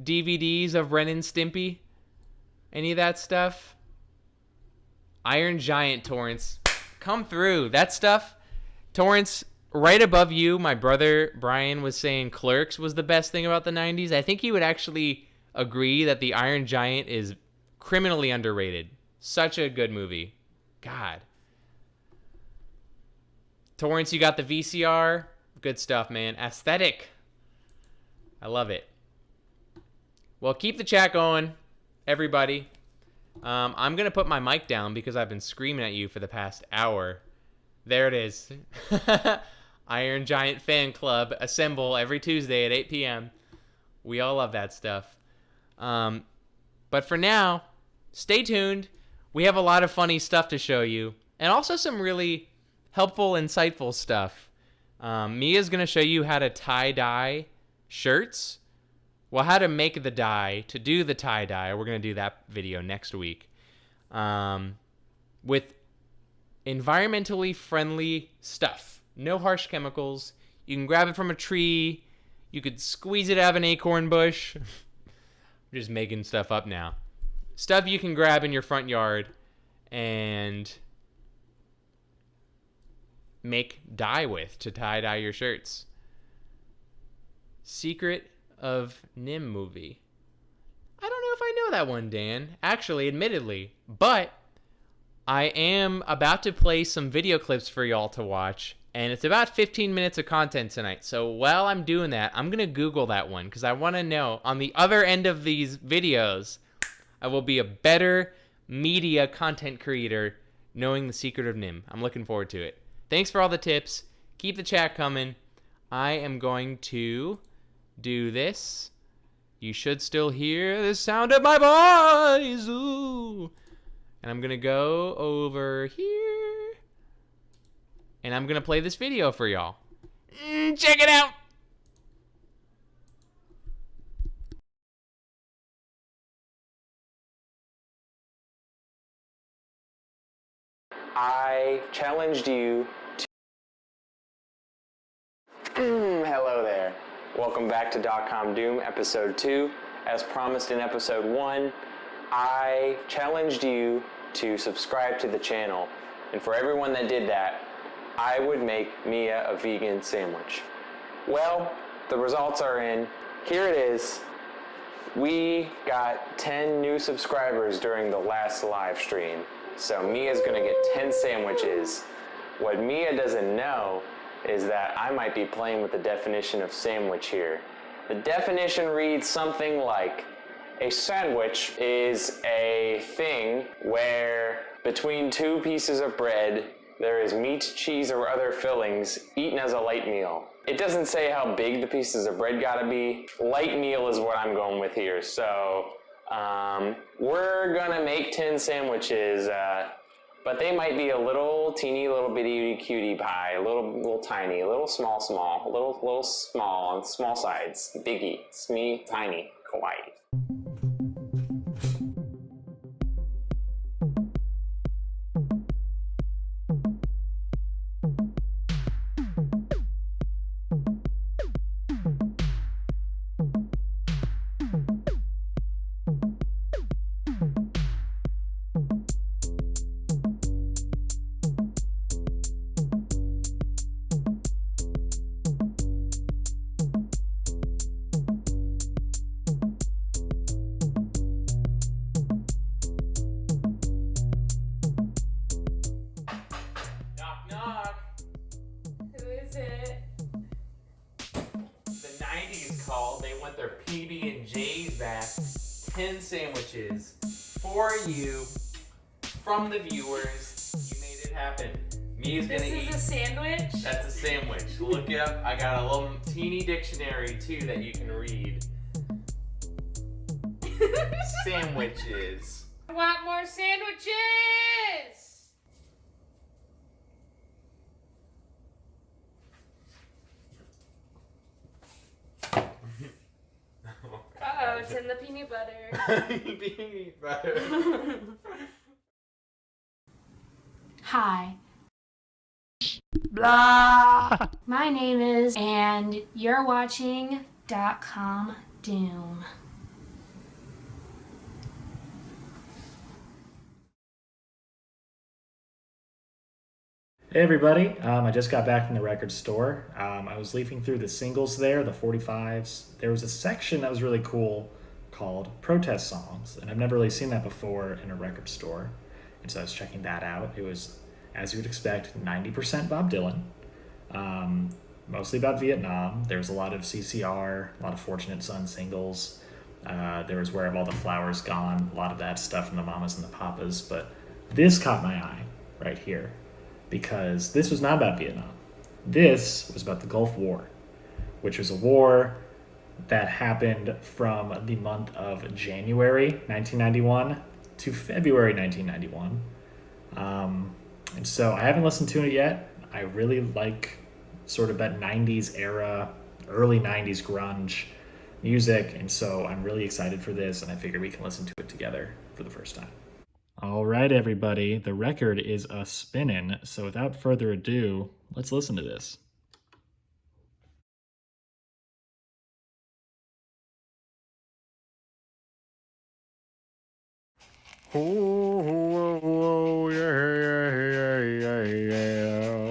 DVDs of Ren and Stimpy? Any of that stuff? Iron Giant, Torrance. Come through. That stuff, Torrance, right above you, my brother Brian was saying Clerks was the best thing about the 90s. I think he would actually agree that the Iron Giant is criminally underrated. Such a good movie. God. Torrance, you got the VCR. Good stuff, man. Aesthetic. I love it. Well, keep the chat going, everybody. I'm going to put my mic down because I've been screaming at you for the past hour. There it is. Iron Giant Fan Club. Assemble every Tuesday at 8 p.m. We all love that stuff. But for now, stay tuned. We have a lot of funny stuff to show you. And also some really helpful, insightful stuff. Mia's going to show you how to tie-dye shirts. Well, how to make the dye, to do the tie-dye. We're going to do that video next week. With environmentally friendly stuff. No harsh chemicals. You can grab it from a tree. You could squeeze it out of an acorn bush. I'm just making stuff up now. Stuff you can grab in your front yard and make dye with to tie-dye your shirts. Secret of Nim movie. I don't know if I know that one, Dan. Actually, admittedly. But I am about to play some video clips for y'all to watch. And it's about 15 minutes of content tonight. So while I'm doing that, I'm going to Google that one. Because I want to know, on the other end of these videos, I will be a better media content creator knowing the secret of Nim. I'm looking forward to it. Thanks for all the tips. Keep the chat coming. I am going to do this. You should still hear the sound of my voice. Ooh. And I'm going to go over here. And I'm going to play this video for y'all. Check it out. I challenged you to... Hello there. Welcome back to .com Doom, episode 2. As promised in episode 1, I challenged you to subscribe to the channel. And for everyone that did that, I would make Mia a vegan sandwich. Well, the results are in. Here it is. We got 10 new subscribers during the last live stream. So Mia's gonna get 10 sandwiches. What Mia doesn't know is that I might be playing with the definition of sandwich here. The definition reads something like, a sandwich is a thing where between two pieces of bread, there is meat, cheese, or other fillings eaten as a light meal. It doesn't say how big the pieces of bread gotta be. Light meal is what I'm going with here. So we're gonna make 10 sandwiches, but they might be a little teeny, little bitty cutie pie, a little tiny, a little small, a little small on small sides, biggie, smee, tiny, kawaii. PB&J's back. 10 sandwiches for you from the viewers. You made it happen. Mia's gonna eat. This is a sandwich? That's a sandwich. Look it up. I got a little teeny dictionary too that you can read. Sandwiches. I want more sandwiches! Uh-oh, it's in the peanut butter. Peanut butter. Hi. Blah. My name is, and you're watching .com Doom. Hey everybody, I just got back from the record store. I was leafing through the singles there, the 45s. There was a section that was really cool called Protest Songs, and I've never really seen that before in a record store. And so I was checking that out. It was, as you would expect, 90% Bob Dylan, mostly about Vietnam. There was a lot of CCR, a lot of Fortunate Son singles. There was Where Have All the Flowers Gone, a lot of that stuff from the Mamas and the Papas. But this caught my eye right here, because this was not about Vietnam. This was about the Gulf War, which was a war that happened from the month of January 1991 to February 1991. And so I haven't listened to it yet. I really like sort of that 90s era, early 90s grunge music, and so I'm really excited for this, and I figure we can listen to it together for the first time. All right, everybody, the record is a spinning, so without further ado, let's listen to this. Oh, yeah.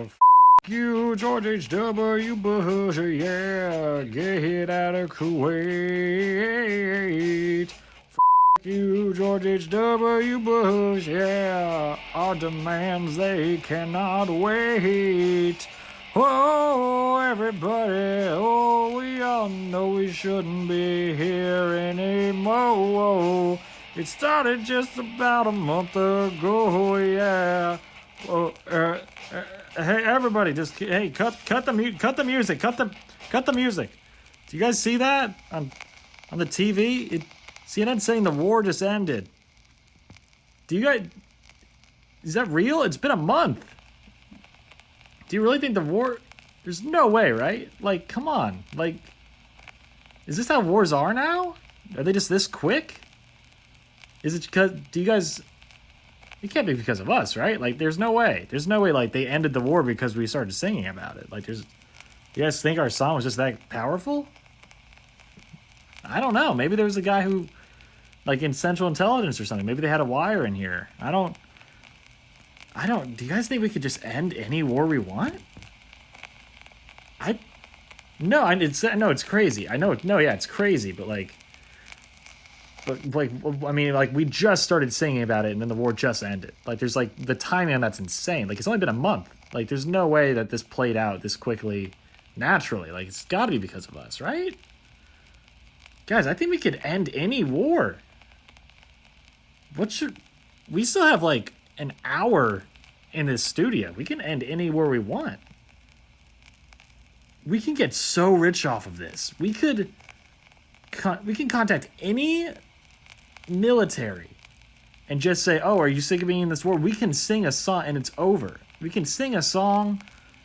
F you, George H.W. Bush, yeah. Get out of Kuwait. You, George H.W. Bush, yeah. Our demands, they cannot wait. Oh, everybody, oh, we all know we shouldn't be here anymore. It started just about a month ago, yeah. Oh, hey, everybody, just hey, cut the music, cut the music. Do you guys see that on the TV? CNN saying the war just ended. Do you guys? Is that real? It's been a month. Do you really think the war? There's no way, right? Like, come on. Like, is this how wars are now? Are they just this quick? Is it because, do you guys, it can't be because of us, right? Like, there's no way. There's no way, like, they ended the war because we started singing about it. Like, you guys think our song was just that powerful? I don't know. Maybe there was a guy who, like, in Central Intelligence or something. Maybe they had a wire in here. I don't, do you guys think we could just end any war we want? No, it's crazy. I know, no, yeah, it's crazy, but like, I mean, like, we just started singing about it and then the war just ended. Like, there's, like, the timing on that's insane. Like, it's only been a month. Like, there's no way that this played out this quickly, naturally. Like, it's gotta be because of us, right? Guys, I think we could end any war. We still have, like, an hour in this studio. We can end any war we want. We can get so rich off of this. We can contact any military and just say, oh, are you sick of being in this war? We can sing a song and it's over. We can sing a song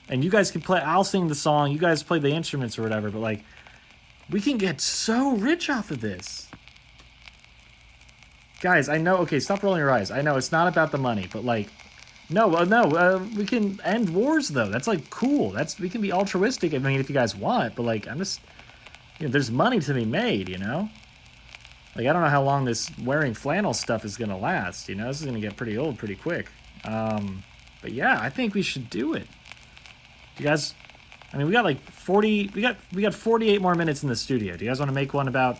and you guys can play, I'll sing the song, you guys play the instruments or whatever, but like, we can get so rich off of this. Guys, I know, okay, stop rolling your eyes. I know it's not about the money, but like, we can end wars though. That's like cool. We can be altruistic, I mean, if you guys want, but like, I'm just, there's money to be made, you know? Like, I don't know how long this wearing flannel stuff is going to last, This is going to get pretty old pretty quick. But yeah, I think we should do it. You guys, I mean, we got like 40, we got 48 more minutes in the studio. Do you guys want to make one about,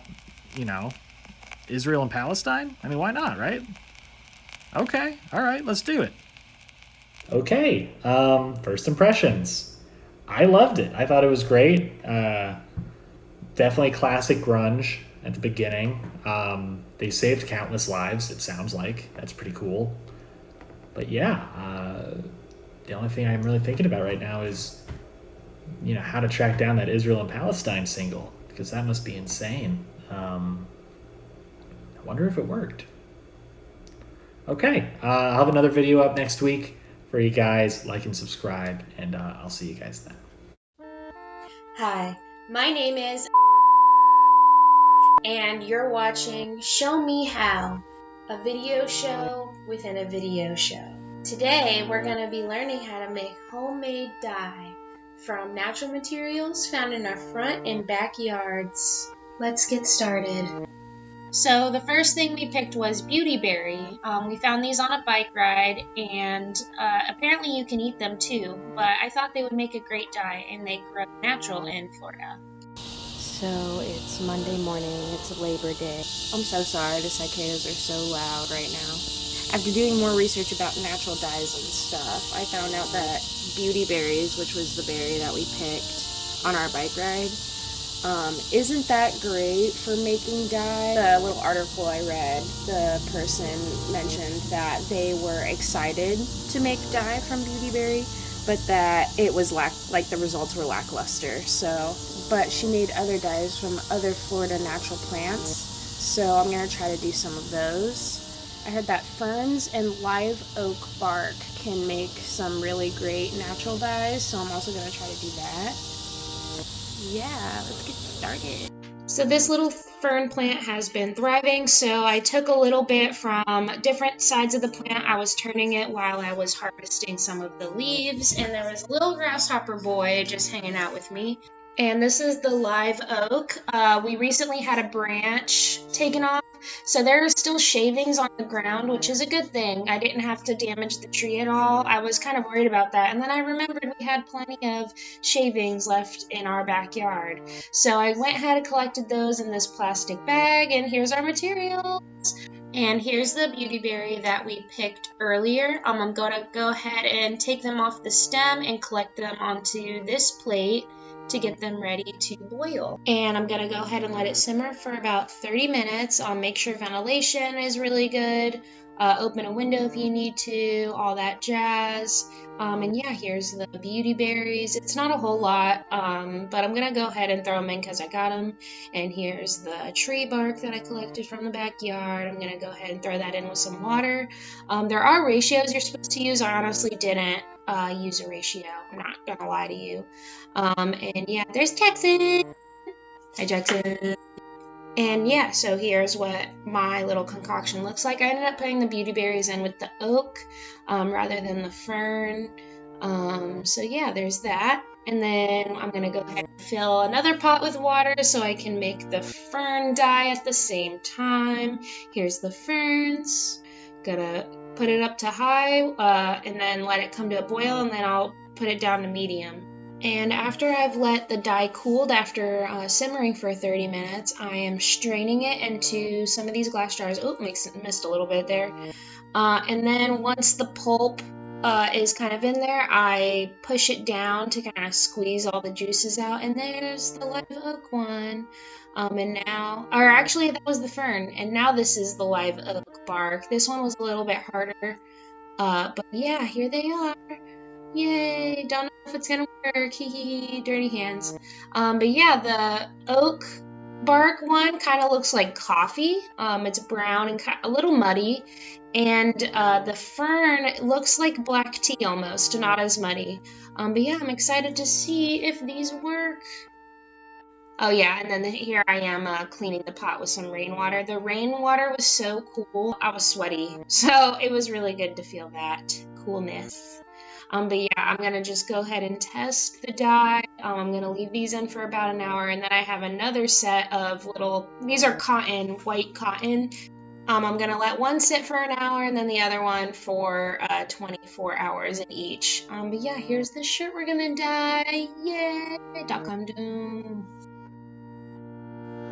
Israel and Palestine? I mean, why not, right? Okay, all right, let's do it. Okay, first impressions. I loved it. I thought it was great. Definitely classic grunge at the beginning. They saved countless lives, it sounds like. That's pretty cool. But yeah, the only thing I'm really thinking about right now is, how to track down that Israel and Palestine single, because that must be insane. I wonder if it worked. Okay, I'll have another video up next week for you guys. Like and subscribe, and I'll see you guys then. Hi, my name is and you're watching Show Me How, a video show within a video show. Today we're going to be learning how to make homemade dye from natural materials found in our front and backyards. Let's get started. So the first thing we picked was beautyberry. We found these on a bike ride, and apparently you can eat them too, but I thought they would make a great dye, and they grow natural in Florida. So it's Monday morning, it's Labor Day. I'm so sorry, the cicadas are so loud right now. After doing more research about natural dyes and stuff, I found out that beautyberries, which was the berry that we picked on our bike ride, isn't that great for making dye. The little article I read, the person mentioned that they were excited to make dye from beautyberry, but that it was the results were lackluster. But she made other dyes from other Florida natural plants, so I'm gonna try to do some of those. I heard that ferns and live oak bark can make some really great natural dyes, so I'm also gonna try to do that. Yeah, let's get started. So this little fern plant has been thriving, so I took a little bit from different sides of the plant. I was turning it while I was harvesting some of the leaves, and there was a little grasshopper boy just hanging out with me. And this is the live oak. We recently had a branch taken off, so there are still shavings on the ground, which is a good thing. I didn't have to damage the tree at all. I was kind of worried about that. And then I remembered we had plenty of shavings left in our backyard. So I went ahead and collected those in this plastic bag, and here's our materials. And here's the beautyberry that we picked earlier. I'm going to go ahead and take them off the stem and collect them onto this plate to get them ready to boil. And I'm gonna go ahead and let it simmer for about 30 minutes. I'll make sure ventilation is really good. Open a window if you need to, all that jazz. And yeah, here's the beauty berries. It's not a whole lot, but I'm gonna go ahead and throw them in because I got them. And here's the tree bark that I collected from the backyard. I'm gonna go ahead and throw that in with some water. There are ratios you're supposed to use. I honestly didn't use a ratio. I'm not gonna lie to you. And yeah, there's Jackson. Hi, Jackson. And yeah, so here's what my little concoction looks like. I ended up putting the beauty berries in with the oak rather than the fern. So yeah, there's that. And then I'm going to go ahead and fill another pot with water so I can make the fern dye at the same time. Here's the ferns. Gonna put it up to high and then let it come to a boil, and then I'll put it down to medium. And after I've let the dye cooled after simmering for 30 minutes, I am straining it into some of these glass jars. Oh, missed a little bit there. And then once the pulp is kind of in there, I push it down to kind of squeeze all the juices out. And there's the live oak one. And now, or actually that was the fern. And now this is the live oak bark. This one was a little bit harder. But yeah, here they are. Yay, don't know if it's gonna work, hee hee hee, dirty hands. But yeah, the oak bark one kind of looks like coffee. It's brown and a little muddy. And the fern looks like black tea almost, not as muddy. But yeah, I'm excited to see if these work. Oh yeah, and then here I am cleaning the pot with some rainwater. The rainwater was so cool, I was sweaty. So it was really good to feel that coolness. But yeah, I'm going to just go ahead and test the dye. I'm going to leave these in for about an hour, and then I have another set of these are cotton, white cotton. I'm going to let one sit for an hour and then the other one for 24 hours in each. But yeah, here's the shirt we're going to dye. Yay! .com doom.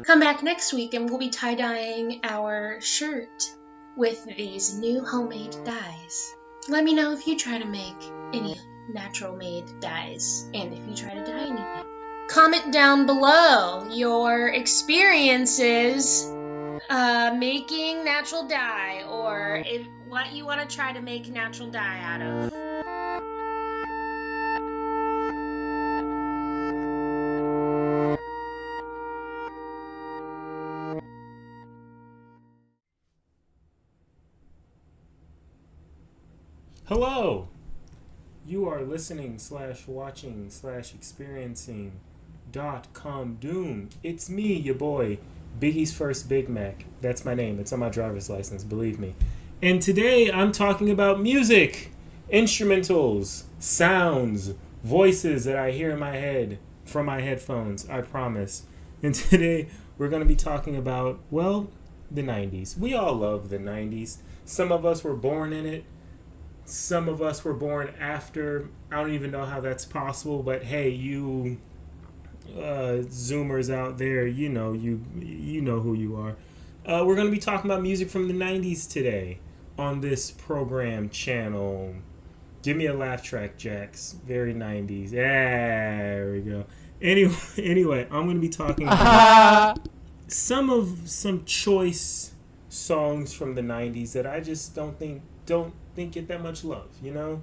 Come back next week and we'll be tie-dyeing our shirt with these new homemade dyes. Let me know if you try to make any natural-made dyes, and if you try to dye anything. Comment down below your experiences making natural dye, or what you want to try to make natural dye out of. Hello! You are listening / watching / experiencing .com doom. It's me, your boy, Biggie's First Big Mac. That's my name. It's on my driver's license, believe me. And today I'm talking about music, instrumentals, sounds, voices that I hear in my head from my headphones, I promise. And today we're going to be talking about, well, The 90s. We all love the 90s. Some of us were born in it. Some of us were born after. I don't even know how that's possible, but hey, you Zoomers out there, you know who you are. We're going to be talking about music from the 90s today on this program channel. Give me a laugh track, Jax. Very 90s. There we go. Anyway, I'm going to be talking about some choice songs from the 90s that I just don't think get that much love, you know?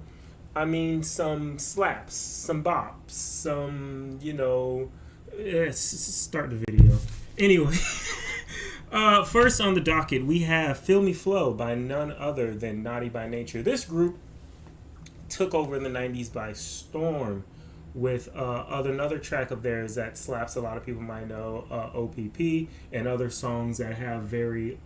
I mean, some slaps, some bops, some, start the video. Anyway, first on the docket, we have Feel Me Flow by none other than Naughty by Nature. This group took over in the 90s by storm with another track of theirs that slaps. A lot of people might know, OPP, and other songs that have very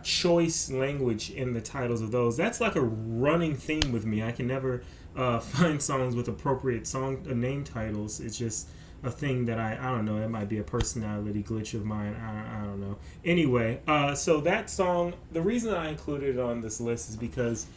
choice language in the titles of those. That's like a running theme with me. I can never find songs with appropriate name titles. It's just a thing that I don't know. It might be a personality glitch of mine. I don't know. Anyway, so that song, the reason I included it on this list is because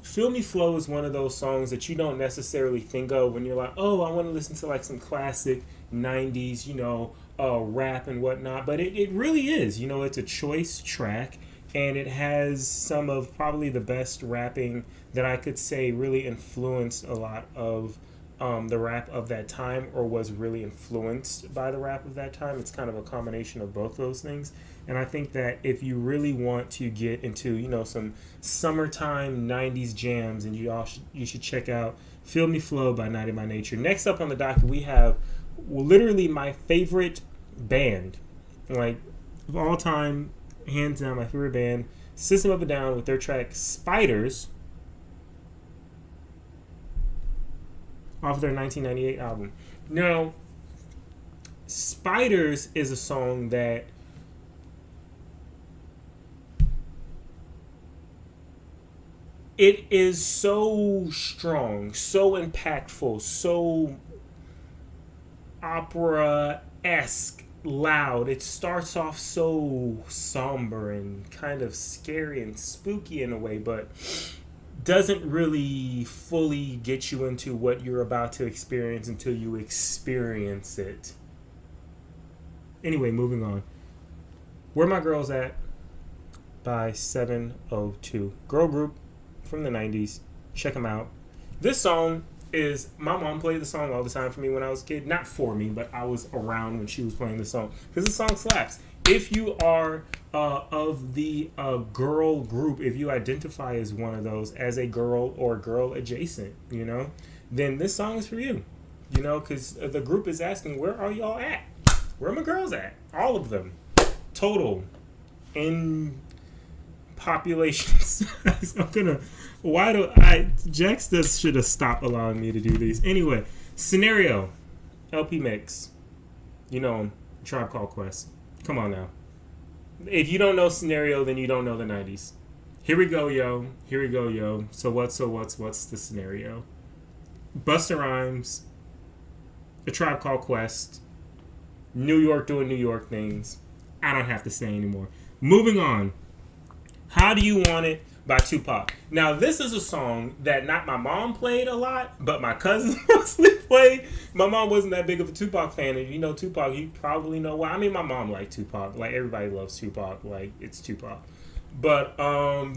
Feel Me Flow is one of those songs that you don't necessarily think of when you're like, oh, I want to listen to like some classic 90s, rap and whatnot. But it really is. It's a choice track, and it has some of probably the best rapping that I could say really influenced a lot of the rap of that time, or was really influenced by the rap of that time. It's kind of a combination of both those things. And I think that if you really want to get into, some summertime 90s jams, and you should check out Feel Me Flow by Naughty by Nature. Next up on the docket, we have literally my favorite band, like of all time, hands down, my favorite band, System of a Down, with their track Spiders off their 1998 album. Now, Spiders is a song that it is so strong, so impactful, so opera-esque, loud. It starts off so somber and kind of scary and spooky in a way, but doesn't really fully get you into what you're about to experience until you experience it. Anyway, moving on. Where My Girls At by 702. Girl group from the 90s. Check them out. This song is, my mom played the song all the time for me when I was a kid. Not for me, but I was around when she was playing the song, because the song slaps. If you are of the girl group, if you identify as one of those, as a girl or girl adjacent, then this song is for you. Because the group is asking, where are y'all at? Where are my girls at? All of them. Total. In populations. Jax should have stopped allowing me to do these. Anyway, Scenario, LP Mix, Tribe Called Quest. Come on now. If you don't know Scenario, then you don't know the 90s. Here we go, yo. Here we go, yo. So what's the scenario? Busta Rhymes, A Tribe Called Quest, New York doing New York things. I don't have to say anymore. Moving on. How Do You Want It by Tupac. Now, this is a song that not my mom played a lot, but my cousins mostly played. My mom wasn't that big of a Tupac fan, and Tupac, you probably know why. I mean, my mom liked Tupac. Like, everybody loves Tupac. Like, it's Tupac. But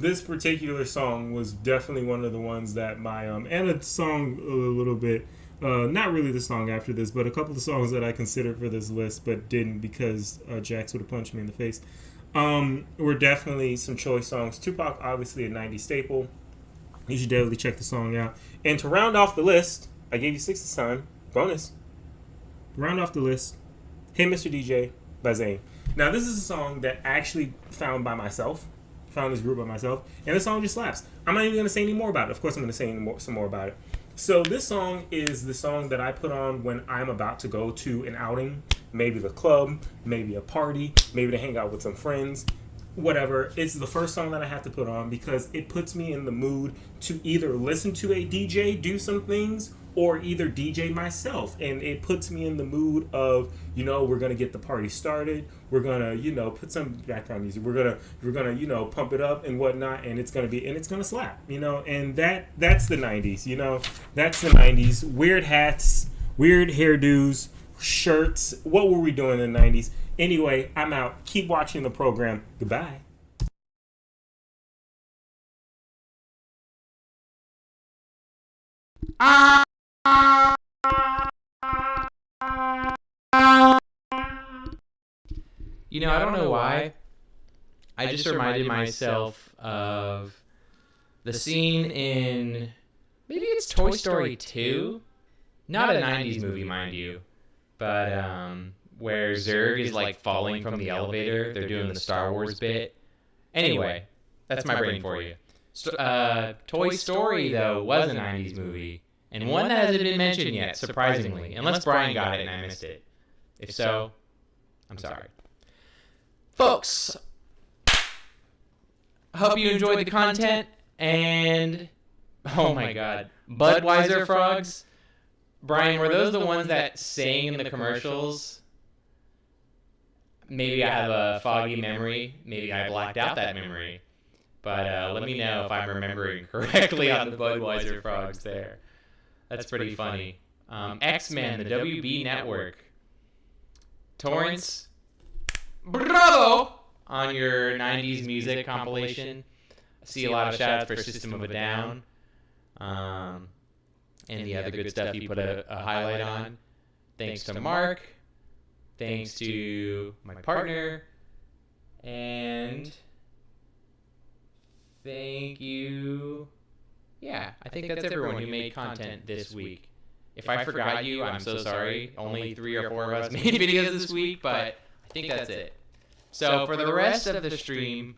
this particular song was definitely one of the ones that my, and a song a little bit, not really the song after this, but a couple of songs that I considered for this list, but didn't because Jax would have punched me in the face. Were definitely some choice songs. Tupac, obviously a 90s staple. You should definitely check the song out. And to round off the list, I gave you 6 this time. Bonus. Round off the list, Hey Mr. DJ by Zayn. Now, this is a song that I actually found this group by myself, and the song just slaps. I'm not even going to say any more about it. Of course, I'm going to say some more about it. So this song is the song that I put on when I'm about to go to an outing, maybe the club, maybe a party, maybe to hang out with some friends, whatever. It's the first song that I have to put on because it puts me in the mood to either listen to a DJ do some things or either DJ myself, and it puts me in the mood of, we're gonna get the party started, we're gonna put some background music, we're gonna pump it up and whatnot, and it's gonna slap, and that's the 90s. That's the 90s. Weird hats, weird hairdos, shirts. What were we doing in the 90s? Anyway, I'm out. Keep watching the program. Goodbye. I don't know why. I just reminded myself of the scene in, maybe it's Toy Story 2? Not a 90s movie, mind you. But, where Zurg is, like, falling from the elevator. They're doing the Star Wars bit. Anyway, that's my brain for you. Toy Story, though, was a 90s movie. And one that hasn't been mentioned yet, surprisingly. Unless Brian got it and I missed it. If so, I'm sorry. Folks, I hope you enjoyed the content. And, oh my god, Budweiser frogs. Brian, were those the ones that sang in the commercials? Maybe I have a foggy memory. Maybe I blacked out that memory. But let me know if I'm remembering correctly on the Budweiser frogs there. That's pretty funny. X-Men, the WB network. Torrance, bravo! On your 90s music compilation. I see a lot of shout-outs for System of a Down. And the other good stuff you put a highlight on. Thanks to Mark. Thanks to my partner. And thank you. Yeah, I think that's everyone who made content this week. If I forgot you, I'm so sorry. Only 3 or 4 of us made videos this week, but I think that's it. So for the rest of the stream,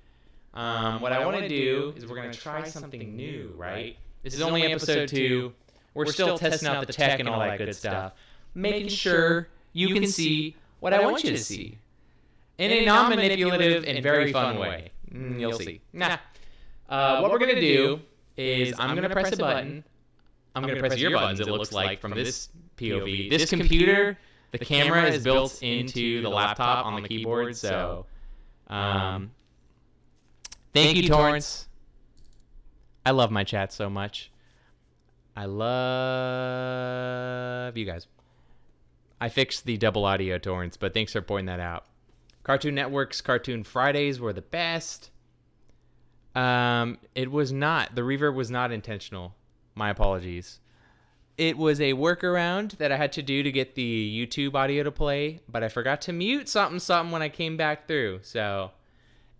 what I want to do is we're going to try something new, right? This is only episode 2. We're still testing out the tech and all that good stuff. Making sure you can see what I want you to see. In a non-manipulative and very fun way. You'll see. What we're going to do is I'm going to press a button. I'm going to press your buttons, it looks like, from this POV. This computer, the camera is built into the laptop on the keyboard, so thank you, Torrance. I love my chat so much. I love you guys. I fixed the double audio, Torrance, but thanks for pointing that out. Cartoon Network's Cartoon Fridays were the best. It was not. The reverb was not intentional. My apologies. It was a workaround that I had to do to get the YouTube audio to play, but I forgot to mute something when I came back through. So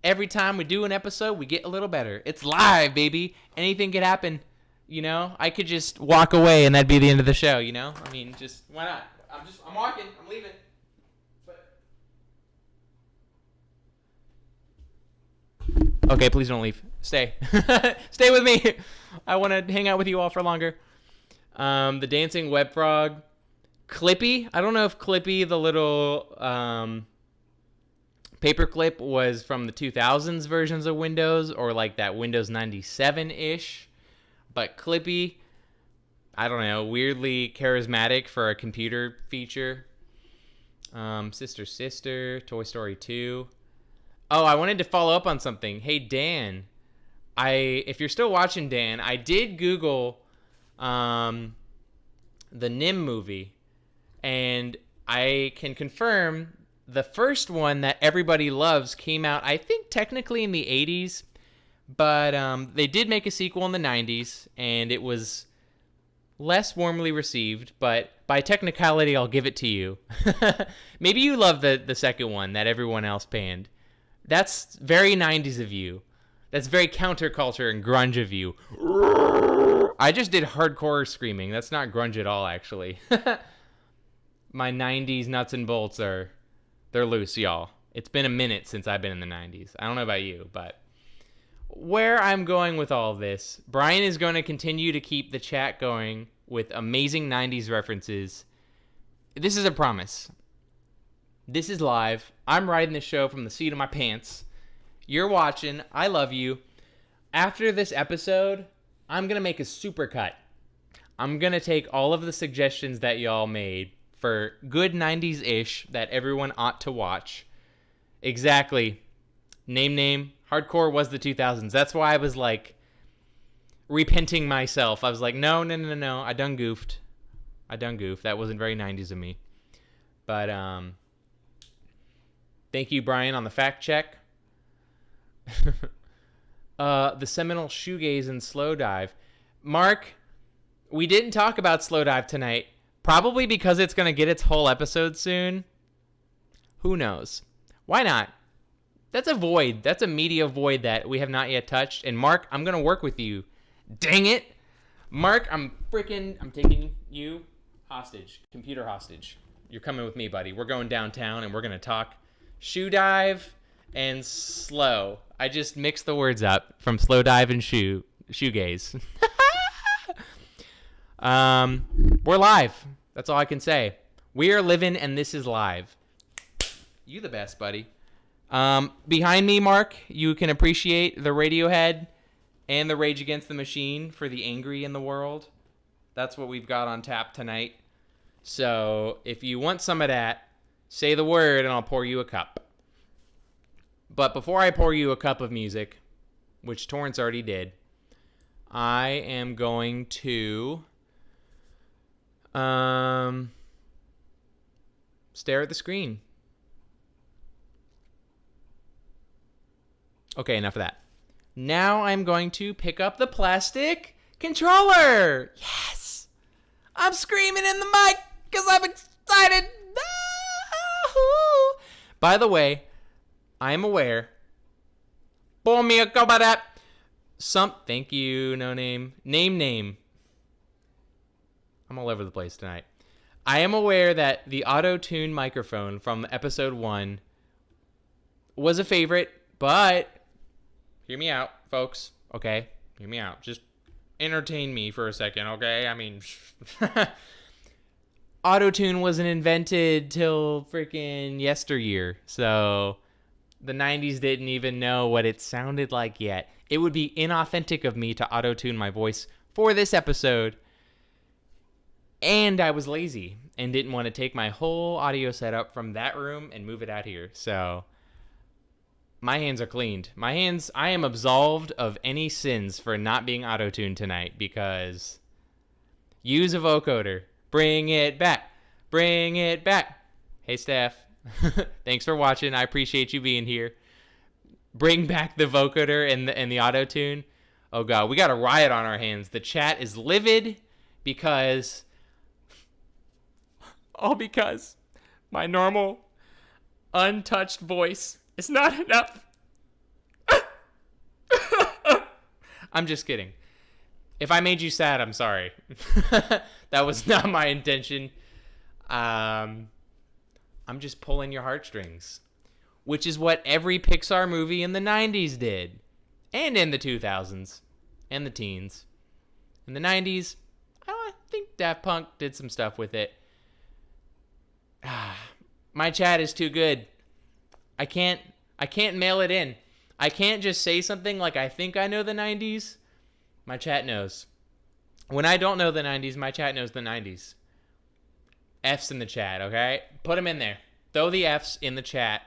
every time we do an episode, we get a little better. It's live, baby. Anything could happen. I could just walk away and that'd be the end of the show, I mean, just, why not? I'm walking. I'm leaving. Okay, please don't leave. Stay. Stay with me. I want to hang out with you all for longer. The dancing web frog. Clippy. I don't know if Clippy, the little paperclip, was from the 2000s versions of Windows or like that Windows 97-ish. But Clippy, I don't know, weirdly charismatic for a computer feature. Sister, Toy Story 2. Oh, I wanted to follow up on something. Hey, Dan, if you're still watching, Dan, I did Google the Nim movie, and I can confirm the first one that everybody loves came out, I think, technically in the 80s, but they did make a sequel in the 90s, and it was less warmly received, but by technicality, I'll give it to you. Maybe you love the second one that everyone else panned. That's very 90s of you. That's very counterculture and grunge of you. I just did hardcore screaming. That's not grunge at all, actually. My 90s nuts and bolts they're loose, y'all. It's been a minute since I've been in the 90s. I don't know about you, but where I'm going with all of this, Brian is going to continue to keep the chat going with amazing 90s references. This is a promise. This is live. I'm riding this show from the seat of my pants. You're watching. I love you. After this episode, I'm going to make a supercut. I'm going to take all of the suggestions that y'all made for good 90s-ish that everyone ought to watch. Exactly. Name. Hardcore was the 2000s. That's why I was like repenting myself. I was like, no. I done goofed. That wasn't very 90s of me. But thank you, Brian, on the fact check. The seminal shoegaze and slow dive. Mark, we didn't talk about slow dive tonight. Probably because it's going to get its whole episode soon. Who knows? Why not? That's a void. That's a media void that we have not yet touched. And Mark, I'm going to work with you. Dang it. Mark, I'm taking you hostage. Computer hostage. You're coming with me, buddy. We're going downtown and we're going to talk shoe dive and slow. I just mixed the words up from slow dive and shoegaze. We're live. That's all I can say. We are living and this is live. You the best, buddy. Behind me, Mark, you can appreciate the Radiohead and the Rage Against the Machine for the angry in the world. That's what we've got on tap tonight. So if you want some of that, say the word and I'll pour you a cup. But before I pour you a cup of music, which Torrance already did, I am going to stare at the screen. Okay, enough of that. Now I'm going to pick up the plastic controller. Yes! I'm screaming in the mic because I'm excited. Ah-hoo. By the way, I am aware. Pour me a cup of that. Thank you, no name. Name. I'm all over the place tonight. I am aware that the auto-tune microphone from episode 1 was a favorite, but hear me out, folks. Okay? Hear me out. Just entertain me for a second, okay? I mean, auto-tune wasn't invented till freaking yesteryear, so the 90s didn't even know what it sounded like yet. It would be inauthentic of me to auto-tune my voice for this episode, and I was lazy and didn't want to take my whole audio setup from that room and move it out here, so my hands are cleaned. I am absolved of any sins for not being auto-tuned tonight because use a vocoder. Bring it back. Hey, Steph. Thanks for watching. I appreciate you being here. Bring back the vocoder and the auto-tune. Oh, God. We got a riot on our hands. The chat is livid because my normal, untouched voice is not enough. I'm just kidding. If I made you sad, I'm sorry. That was not my intention. I'm just pulling your heartstrings, which is what every Pixar movie in the 90s did, and in the 2000s, and the teens. In the 90s, I think Daft Punk did some stuff with it. My chat is too good. I can't mail it in. I can't just say something like I think I know the 90s. My chat knows. When I don't know the 90s, my chat knows the 90s. F's in the chat, okay? Put them in there. Throw the F's in the chat.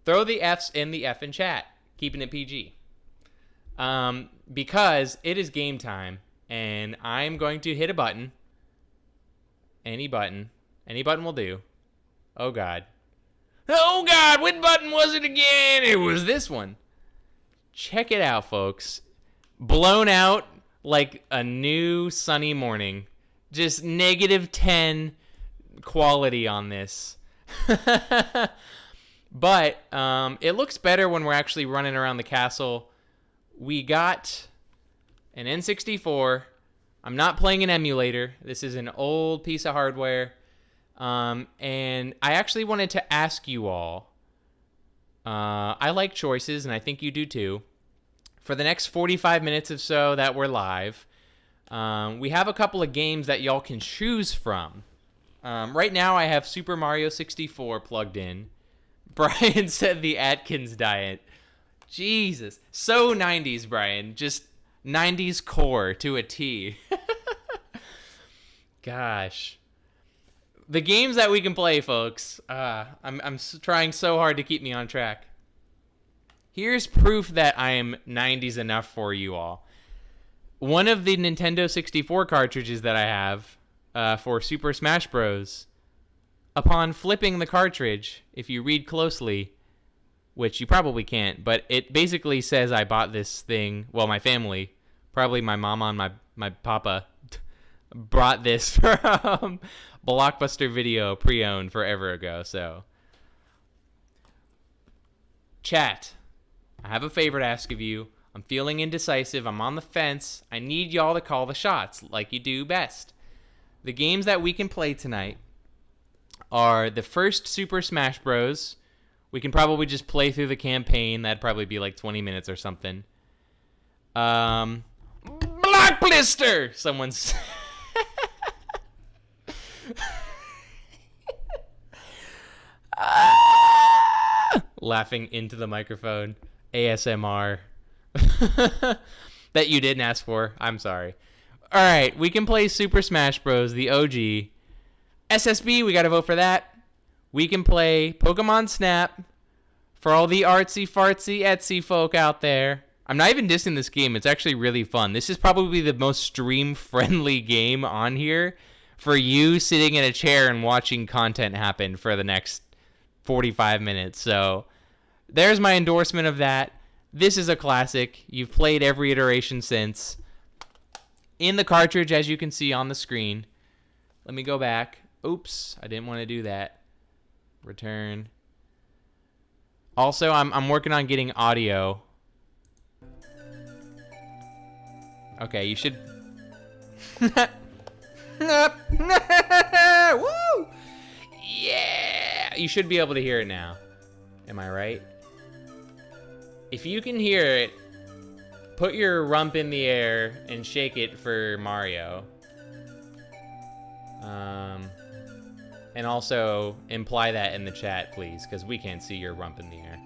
Throw the F's in the F in chat. Keeping it PG. Because it is game time, and I'm going to hit a button. Any button. Any button will do. Oh, God. Oh, God, what button was it again? It was this one. Check it out, folks. Blown out like a new sunny morning. Just -10 quality on this. But it looks better when we're actually running around the castle. We got an N64. I'm not playing an emulator. This is an old piece of hardware. And I actually wanted to ask you all, I like choices, and I think you do too. For the next 45 minutes or so that we're live, we have a couple of games that y'all can choose from. Right now I have Super Mario 64 plugged in. Brian said the Atkins diet. Jesus. So 90s, Brian. Just 90s core to a T. Gosh. The games that we can play, folks. I'm trying so hard to keep me on track. Here's proof that I am 90s enough for you all. One of the Nintendo 64 cartridges that I have for Super Smash Bros., upon flipping the cartridge, if you read closely, which you probably can't, but it basically says I bought this thing, well, my family, probably my mama and my papa, brought this from Blockbuster Video pre-owned forever ago. So, chat, I have a favor to ask of you. I'm feeling indecisive. I'm on the fence. I need y'all to call the shots like you do best. The games that we can play tonight are the first Super Smash Bros. We can probably just play through the campaign. That'd probably be like 20 minutes or something. Black Blister! Someone's... laughing into the microphone. ASMR. That you didn't ask for. I'm sorry. Alright, we can play Super Smash Bros. The OG. SSB, we gotta vote for that. We can play Pokemon Snap. For all the artsy fartsy Etsy folk out there. I'm not even dissing this game. It's actually really fun. This is probably the most stream-friendly game on here for you sitting in a chair and watching content happen for the next 45 minutes. So there's my endorsement of that. This is a classic. You've played every iteration since. In the cartridge, as you can see on the screen. Let me go back. Oops, I didn't want to do that. Return. Also, I'm working on getting audio. Okay, you should... Woo! Yeah! You should be able to hear it now. Am I right? If you can hear it, put your rump in the air and shake it for Mario. And also imply that in the chat, please, because we can't see your rump in the air.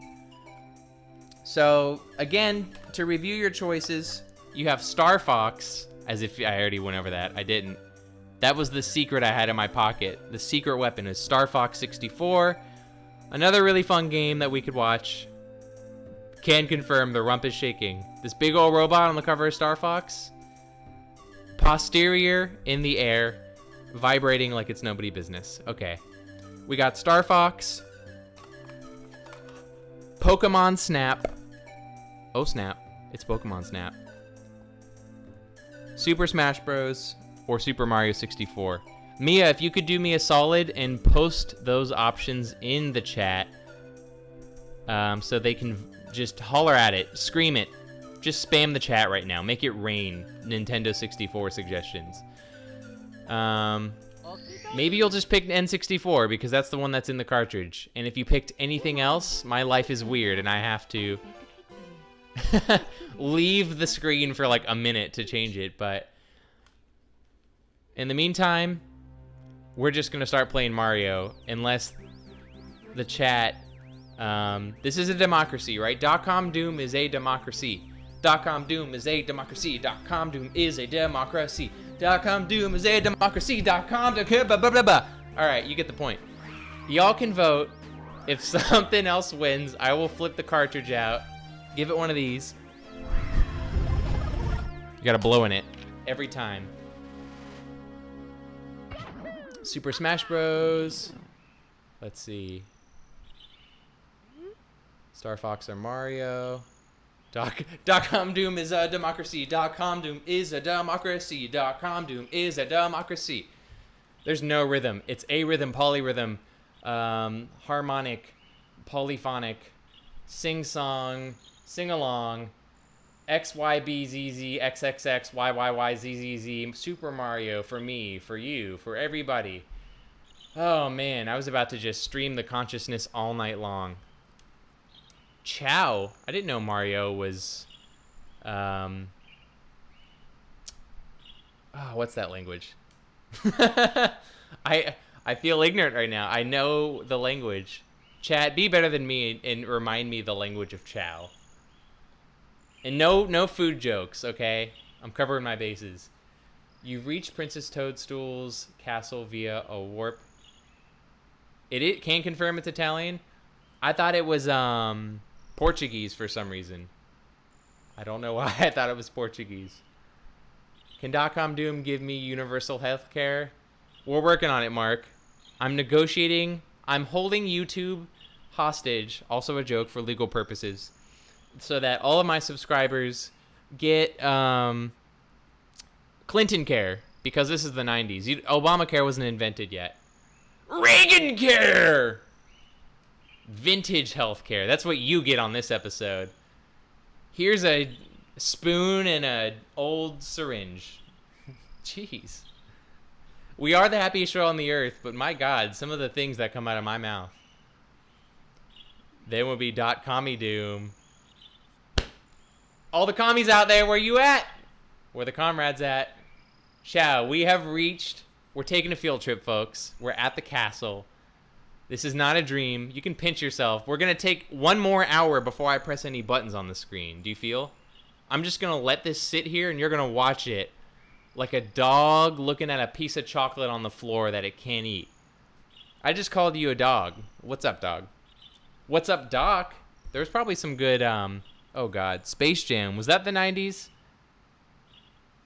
So, again, to review your choices, you have Star Fox, as if I already went over that. I didn't. That was the secret I had in my pocket. The secret weapon is Star Fox 64. Another really fun game that we could watch. Can confirm the rump is shaking. This big old robot on the cover of Star Fox. Posterior in the air. Vibrating like it's nobody business. Okay. We got Star Fox. Pokemon Snap. Oh, snap. It's Pokemon Snap. Super Smash Bros. Or Super Mario 64. Mia, if you could do me a solid and post those options in the chat so they can just holler at it, scream it. Just spam the chat right now. Make it rain Nintendo 64 suggestions. Maybe you'll just pick N64 because that's the one that's in the cartridge. And if you picked anything else, my life is weird and I have to leave the screen for like a minute to change it. But in the meantime, we're just gonna start playing Mario unless the chat. This is a democracy, right? .com Doom is a democracy. .com Doom is a democracy. .com Doom is a democracy. .com Doom is a democracy. .com blah, blah, blah, blah. All right, you get the point. Y'all can vote. If something else wins, I will flip the cartridge out. Give it one of these. You gotta blow in it every time. Super Smash Bros. Let's see. Star Fox or Mario. .com Doom is a democracy. .com Doom is a democracy. .com Doom is a democracy. There's no rhythm. It's a rhythm, polyrhythm, harmonic, polyphonic, sing-song, sing-along, XYBZZ, XXX, YYYZZZ, Super Mario, for me, for you, for everybody. Oh man, I was about to just stream the consciousness all night long. Chow. I didn't know Mario was, what's that language? I feel ignorant right now. I know the language. Chat, be better than me and remind me the language of Chow. And no food jokes, okay? I'm covering my bases. You've reached Princess Toadstool's castle via a warp. It can confirm it's Italian. I thought it was Portuguese for some reason. I don't know why I thought it was Portuguese. Can .com Doom give me universal health care? We're working on it, Mark. I'm negotiating. I'm holding YouTube hostage, also a joke for legal purposes, so that all of my subscribers get Clinton care, because this is the 90s. Obamacare wasn't invented yet. Reagan care! Vintage health care. That's what you get on this episode. Here's a spoon and an old syringe. Jeez. We are the happiest show on the earth, but my God, some of the things that come out of my mouth. Then will be .commie Doom. All the commies out there, where you at? Where the comrades at? Chow, we have reached. We're taking a field trip, folks. We're at the castle. This is not a dream. You can pinch yourself. We're going to take one more hour before I press any buttons on the screen. Do you feel? I'm just going to let this sit here, and you're going to watch it like a dog looking at a piece of chocolate on the floor that it can't eat. I just called you a dog. What's up, dog? What's up, Doc? There's probably some good, oh God, Space Jam. Was that the 90s?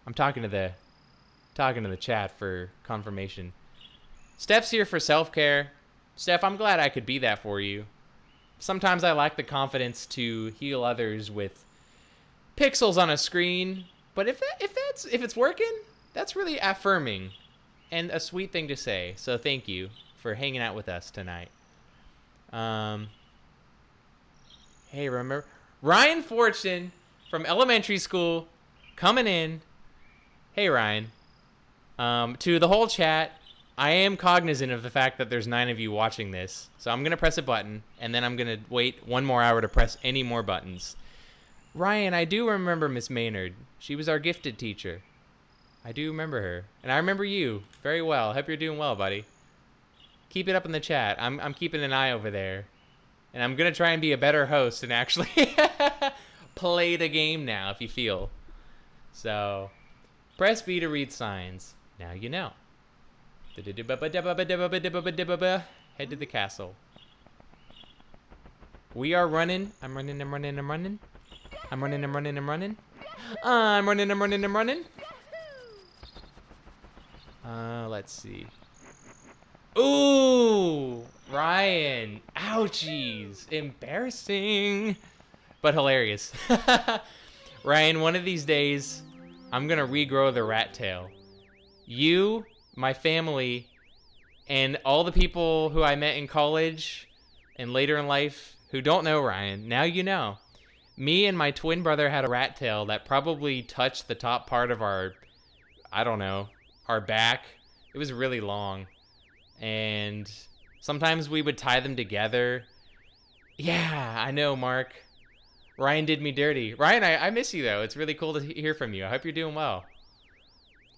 I'm talking to the chat for confirmation. Steph's here for self-care. Steph, I'm glad I could be that for you. Sometimes I lack the confidence to heal others with pixels on a screen, but if it's working, that's really affirming and a sweet thing to say. So thank you for hanging out with us tonight. Hey, remember Ryan Fortune from elementary school coming in. Hey, Ryan. To the whole chat, I am cognizant of the fact that there's 9 of you watching this, so I'm going to press a button, and then I'm going to wait 1 more hour to press any more buttons. Ryan, I do remember Miss Maynard. She was our gifted teacher. I do remember her. And I remember you very well. Hope you're doing well, buddy. Keep it up in the chat. I'm keeping an eye over there. And I'm going to try and be a better host and actually play the game now, if you feel. So, press B to read signs. Now you know. Head to the castle. We are running. I'm running. I'm running. I'm running. I'm running. I'm running. I'm running. I'm running. I'm running. I'm running. Let's see. Ooh, Ryan. Ouchies. Embarrassing, but hilarious. Ryan, one of these days, I'm gonna regrow the rat tail. You, my family, and all the people who I met in college and later in life who don't know Ryan, now you know. Me and my twin brother had a rat tail that probably touched the top part of our, I don't know, our back. It was really long. And sometimes we would tie them together. Yeah, I know, Mark. Ryan did me dirty. Ryan, I miss you, though. It's really cool to hear from you. I hope you're doing well.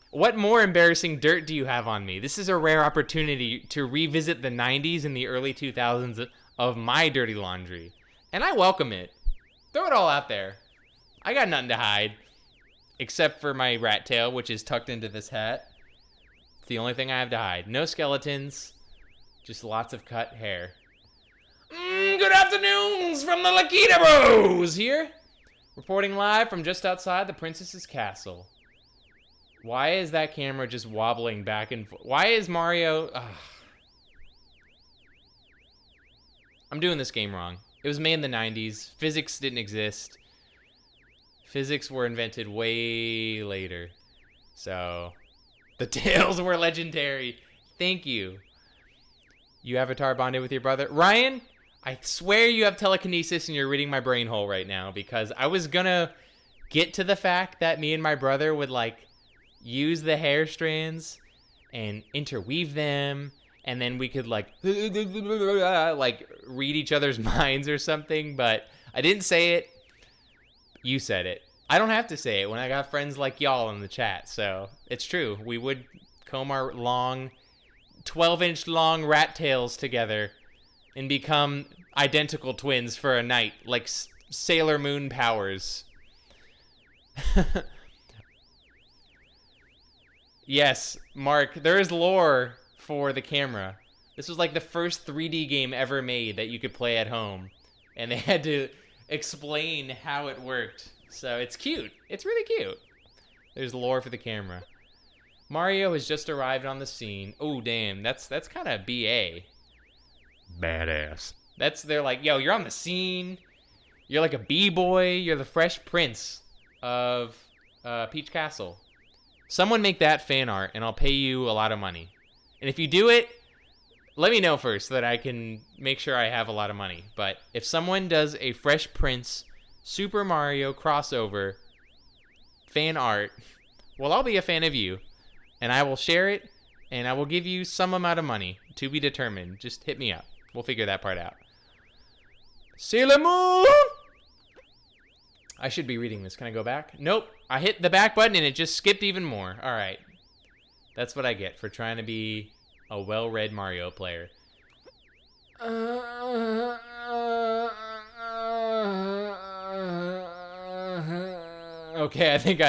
What more embarrassing dirt do you have on me? This is a rare opportunity to revisit the 90s and the early 2000s of my dirty laundry. And I welcome it. Throw it all out there. I got nothing to hide. Except for my rat tail, which is tucked into this hat. It's the only thing I have to hide. No skeletons. Just lots of cut hair. Good afternoons from the Lakita Bros here. Reporting live from just outside the princess's castle. Why is that camera just wobbling back and forth? Why is Mario... Ugh. I'm doing this game wrong. It was made in the 90s. Physics didn't exist. Physics were invented way later. So, the tales were legendary. Thank you. You Avatar bonded with your brother. Ryan, I swear you have telekinesis and you're reading my brain hole right now, because I was gonna get to the fact that me and my brother would, like, use the hair strands and interweave them, and then we could, like read each other's minds or something, but I didn't say it. You said it. I don't have to say it when I got friends like y'all in the chat, so it's true. We would comb our long, 12-inch long rat tails together and become identical twins for a night, like Sailor Moon powers. Yes, Mark, there is lore for the camera. This was like the first 3D game ever made that you could play at home. And they had to explain how it worked. So it's cute. It's really cute. There's lore for the camera. Mario has just arrived on the scene. Oh, damn. That's kind of BA. Badass. They're like, yo, you're on the scene. You're like a B-boy. You're the Fresh Prince of Peach Castle. Someone make that fan art, and I'll pay you a lot of money. And if you do it, let me know first so that I can make sure I have a lot of money. But if someone does a Fresh Prince Super Mario crossover fan art, well, I'll be a fan of you. And I will share it, and I will give you some amount of money to be determined. Just hit me up. We'll figure that part out. Sailor Moon! I should be reading this. Can I go back? Nope. I hit the back button and it just skipped even more. All right. That's what I get for trying to be a well-read Mario player. Okay, I think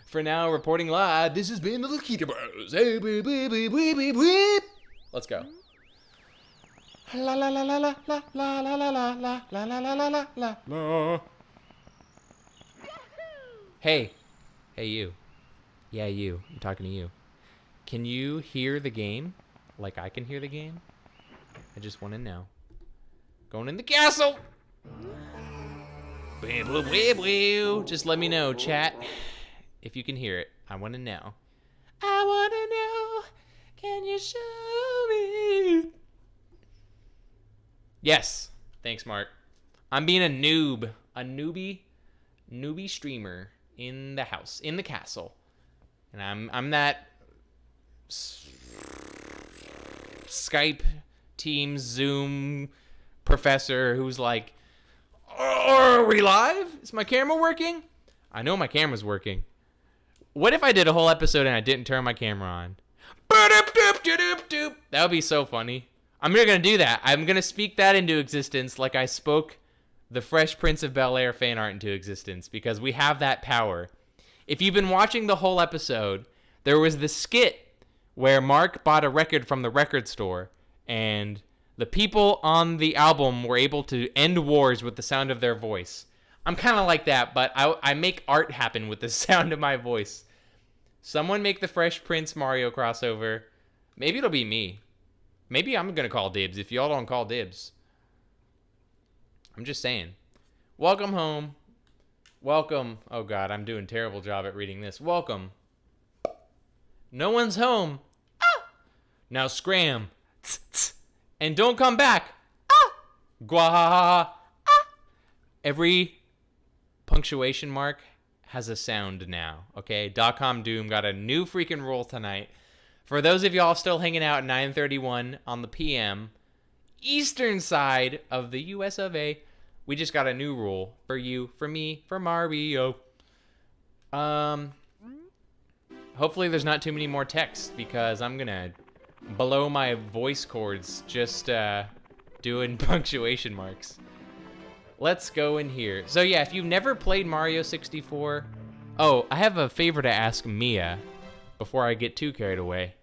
for now, reporting live, this has been the Lakita Bros. Hey, beep, beep, beep, beep, beep, beep. Let's go. La la la la la la la la la la la la la la la la la. Hey. Hey, you. Yeah, you. I'm talking to you. Can you hear the game like I can hear the game? I just want to know. Going in the castle. Just let me know, chat, if you can hear it. I want to know. I want to know. Can you show me? Yes. Thanks, Mark. I'm being a noob. A newbie streamer in the house, in the castle. And I'm that Skype, Teams, Zoom professor who's like, are we live? Is my camera working? I know my camera's working. What if I did a whole episode and I didn't turn my camera on? That would be so funny. I'm not going to do that. I'm going to speak that into existence like I spoke the Fresh Prince of Bel-Air fan art into existence, because we have that power. If you've been watching the whole episode, there was the skit where Mark bought a record from the record store, and the people on the album were able to end wars with the sound of their voice. I'm kind of like that, but I make art happen with the sound of my voice. Someone make the Fresh Prince Mario crossover. Maybe it'll be me. Maybe I'm going to call dibs if y'all don't call dibs. I'm just saying. Welcome home. Welcome. Oh, God, I'm doing a terrible job at reading this. Welcome. No one's home. Ah! Now scram. Tss, tss. And don't come back. Ah! Gwahaha. Ah! Every punctuation mark has a sound now, okay? .com Doom got a new freaking rule tonight. For those of y'all still hanging out at 9:31 on the PM, eastern side of the US of A, we just got a new rule for you, for me, for Mario. Hopefully there's not too many more texts, because I'm gonna blow my voice cords just doing punctuation marks. Let's go in here. So yeah, if you've never played Mario 64, oh, I have a favor to ask Mia before I get too carried away.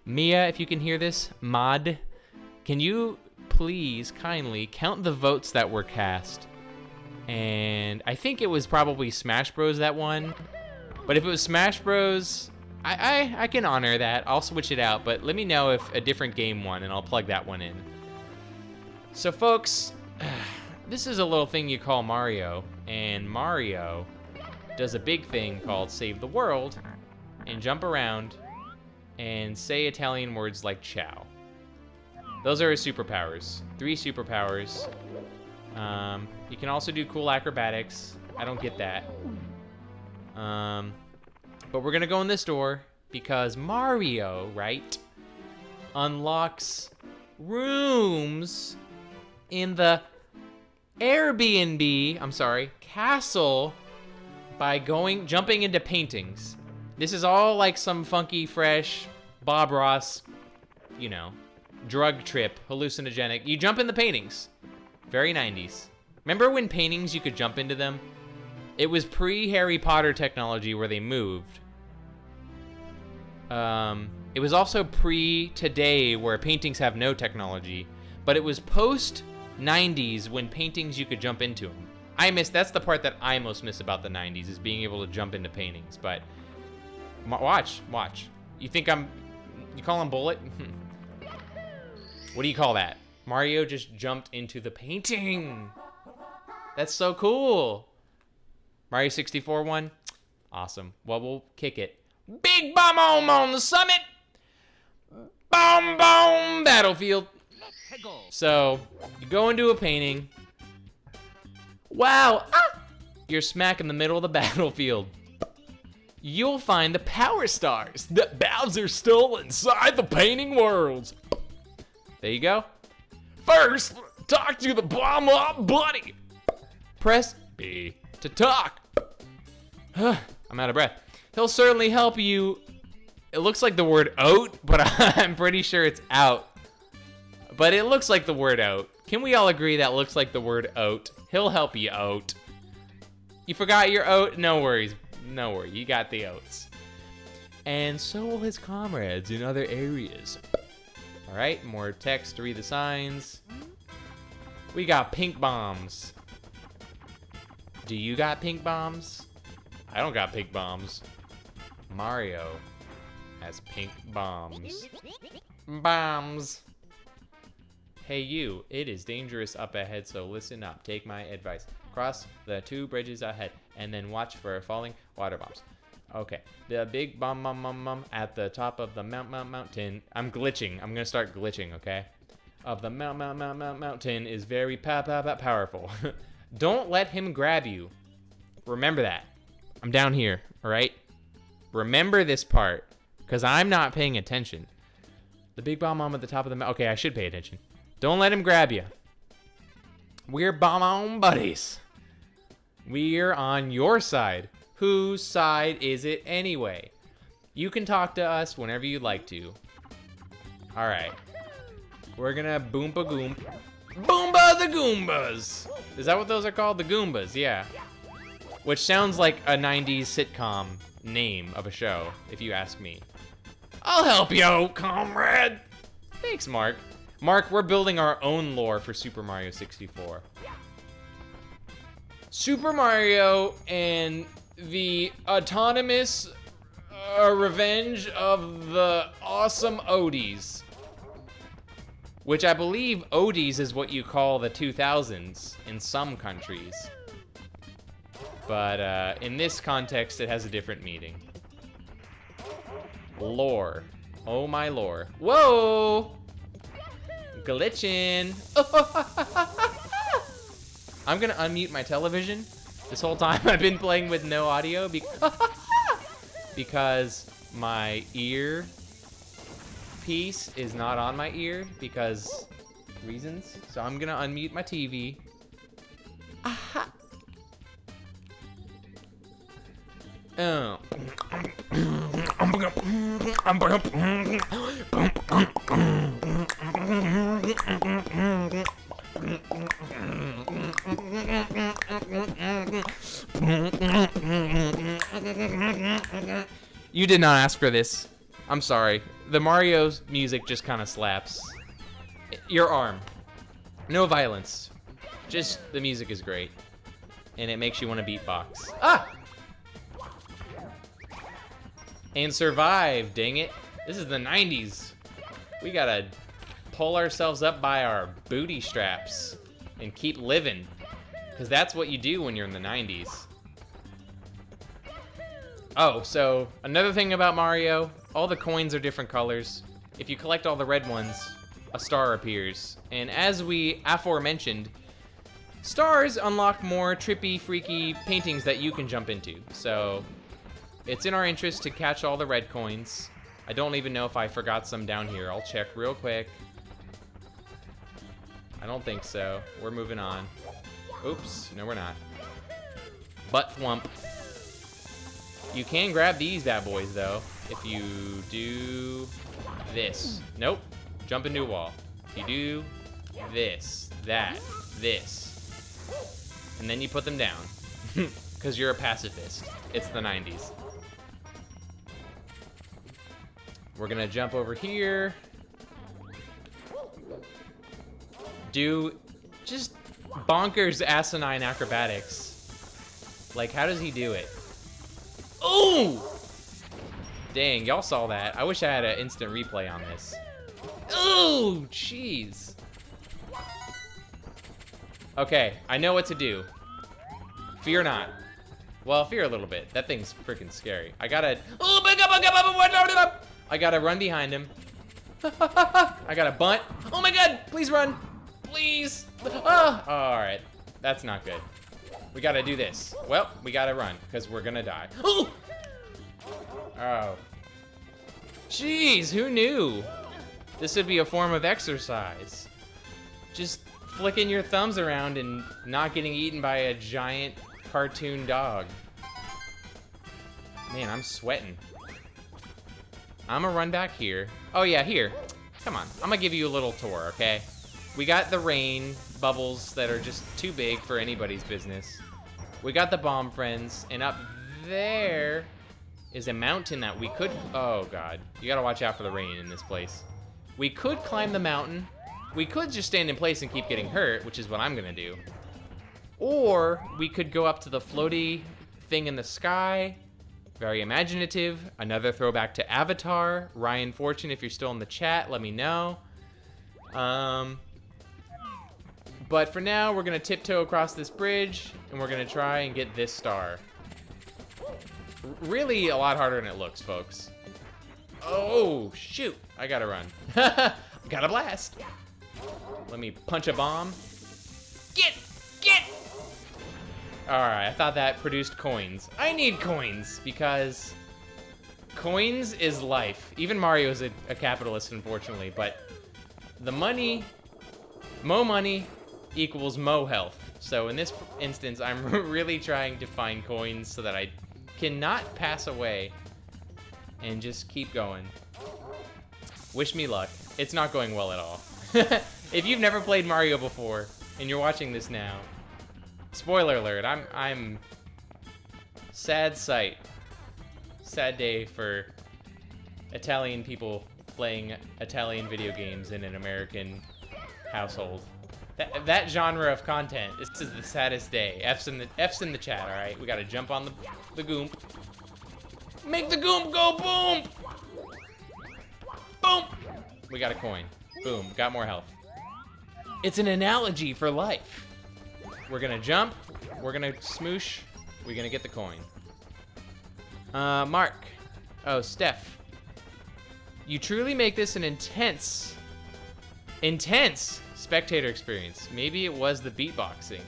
Mia, if you can hear this, mod, can you please kindly count the votes that were cast? And I think it was probably Smash Bros that won. But if it was Smash Bros, I can honor that. I'll switch it out, but let me know if a different game won and I'll plug that one in. So folks, this is a little thing you call Mario, and Mario does a big thing called save the world and jump around and say Italian words like ciao. Those are his superpowers. 3 superpowers. You can also do cool acrobatics. I don't get that. But we're gonna go in this door because Mario, right, unlocks rooms in the castle by jumping into paintings. This is all like some funky, fresh, Bob Ross, you know, drug trip, hallucinogenic. You jump in the paintings. Very 90s. Remember when paintings, you could jump into them? It was pre-Harry Potter technology where they moved. It was also pre-today where paintings have no technology, but it was post-90s when paintings you could jump into them. That's the part that I most miss about the 90s, is being able to jump into paintings. But watch. You call him Bullet? What do you call that? Mario just jumped into the painting. That's so cool. Mario 64 one? Awesome. Well, we'll kick it. Big bomb on the summit. Bomb battlefield. So, you go into a painting. Wow. You're smack in the middle of the battlefield. You'll find the power stars that Bowser stole inside the painting worlds. There you go. First, talk to the bomb up buddy. Press B to talk. I'm out of breath. He'll certainly help you. It looks like the word oat, but I'm pretty sure it's out. But it looks like the word oat. Can we all agree that looks like the word oat? He'll help you oat. You forgot your oat? No worries. No worry. You got the oats. And so will his comrades in other areas. All right, more text to read the signs. We got pink bombs. Do you got pink bombs? I don't got pink bombs. Mario has pink bombs. Bombs. Hey you, it is dangerous up ahead, so listen up. Take my advice. Cross the 2 bridges ahead, and then watch for falling water bombs. Okay, the big bomb at the top of the mountain. I'm glitching. I'm gonna start glitching, okay? Of the mountain is very powerful. Don't let him grab you. Remember that. I'm down here, all right? Remember this part, because I'm not paying attention. The big bomb at the top of the mountain. Okay, I should pay attention. Don't let him grab you. We're bomb buddies. We're on your side. Whose side is it anyway? You can talk to us whenever you'd like to. All right. We're gonna boompa goom. Boomba the Goombas! Is that what those are called? The Goombas, yeah. Which sounds like a 90s sitcom name of a show, if you ask me. I'll help you, comrade! Thanks, Mark. Mark, we're building our own lore for Super Mario 64. Super Mario and the autonomous revenge of the awesome Odies. Which I believe Odies is what you call the 2000s in some countries. But in this context, it has a different meaning. Lore. Oh my lore. Whoa! Glitching. I'm gonna unmute my television. This whole time I've been playing with no audio because my ear piece is not on my ear because reasons. So I'm gonna unmute my TV. Aha. Oh. You did not ask for this. I'm sorry. The Mario's music just kind of slaps. Your arm. No violence. Just the music is great. And it makes you want to beatbox. Ah! And survive, dang it. This is the 90s. We gotta pull ourselves up by our booty straps and keep living. Because that's what you do when you're in the 90s. Oh, so another thing about Mario, all the coins are different colors. If you collect all the red ones, a star appears. And as we aforementioned, stars unlock more trippy, freaky paintings that you can jump into. So it's in our interest to catch all the red coins. I don't even know if I forgot some down here. I'll check real quick. I don't think so. We're moving on. Oops, no we're not. Butt thwump. You can grab these bad boys though, if you do this. Nope, jump into a wall. If you do this, that, this, and then you put them down, because you're a pacifist. It's the 90s. We're gonna jump over here. Do just bonkers asinine acrobatics. Like, how does he do it? Ooh! Dang, y'all saw that. I wish I had an instant replay on this. Ooh, jeez. Okay, I know what to do. Fear not. Well, fear a little bit. That thing's freaking scary. I gotta... Oh, back up! I gotta run behind him. I gotta bunt. Oh my god! Please run! Please! Oh, alright. That's not good. We gotta do this. Well, we gotta run, because we're gonna die. Oh! Oh. Jeez, who knew? This would be a form of exercise. Just flicking your thumbs around and not getting eaten by a giant cartoon dog. Man, I'm sweating. I'm gonna run back here. Oh yeah, here. Come on, I'm gonna give you a little tour, okay? We got the rain bubbles that are just too big for anybody's business. We got the bomb friends, and up there is a mountain that we could... Oh god, you gotta watch out for the rain in this place. We could climb the mountain. We could just stand in place and keep getting hurt, which is what I'm gonna do. Or we could go up to the floaty thing in the sky. Very imaginative. Another throwback to Avatar. Ryan Fortune, if you're still in the chat, let me know. But for now, we're gonna tiptoe across this bridge, and we're gonna try and get this star. Really a lot harder than it looks, folks. Oh, shoot. I gotta run. Got a blast. Let me punch a bomb. Get! Alright, I thought that produced coins. I need coins, because coins is life. Even Mario's a capitalist, unfortunately, but the money, mo money equals mo health. So in this instance, I'm really trying to find coins so that I cannot pass away and just keep going. Wish me luck. It's not going well at all. If you've never played Mario before and you're watching this now, spoiler alert, I'm sad sight. Sad day for Italian people playing Italian video games in an American household. That genre of content, this is the saddest day. F's in the chat, all right? We gotta jump on the goomp. Make the goomp go boom! Boom! We got a coin. Boom, got more health. It's an analogy for life. We're gonna jump, we're gonna smoosh, we're gonna get the coin. Mark. Oh, Steph. You truly make this an intense spectator experience. Maybe it was the beatboxing.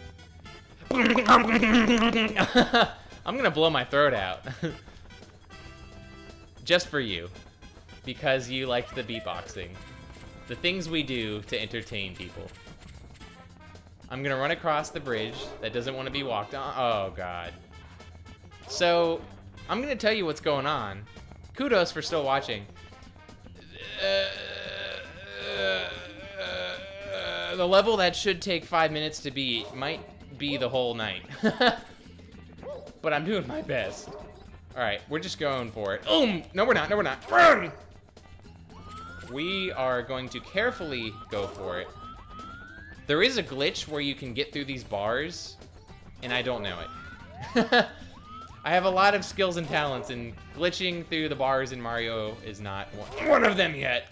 I'm gonna blow my throat out. Just for you. Because you liked the beatboxing. The things we do to entertain people. I'm gonna run across the bridge that doesn't want to be walked on. Oh, God. So, I'm gonna tell you what's going on. Kudos for still watching. The level that should take 5 minutes to beat might be the whole night. But I'm doing my best. Alright, we're just going for it. No, we're not. No, we're not. Run! We are going to carefully go for it. There is a glitch where you can get through these bars, and I don't know it. I have a lot of skills and talents, and glitching through the bars in Mario is not one of them yet.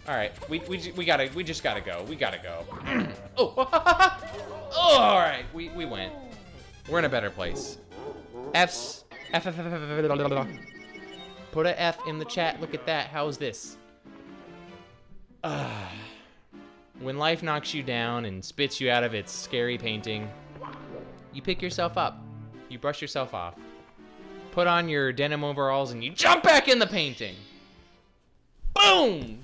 All right, we just gotta go. We gotta go. Oh, all right, we went. We're in a better place. F. Put a F in the chat. Look at that. How's this? When life knocks you down and spits you out of its scary painting, you pick yourself up. You brush yourself off. Put on your denim overalls and you jump back in the painting. Boom!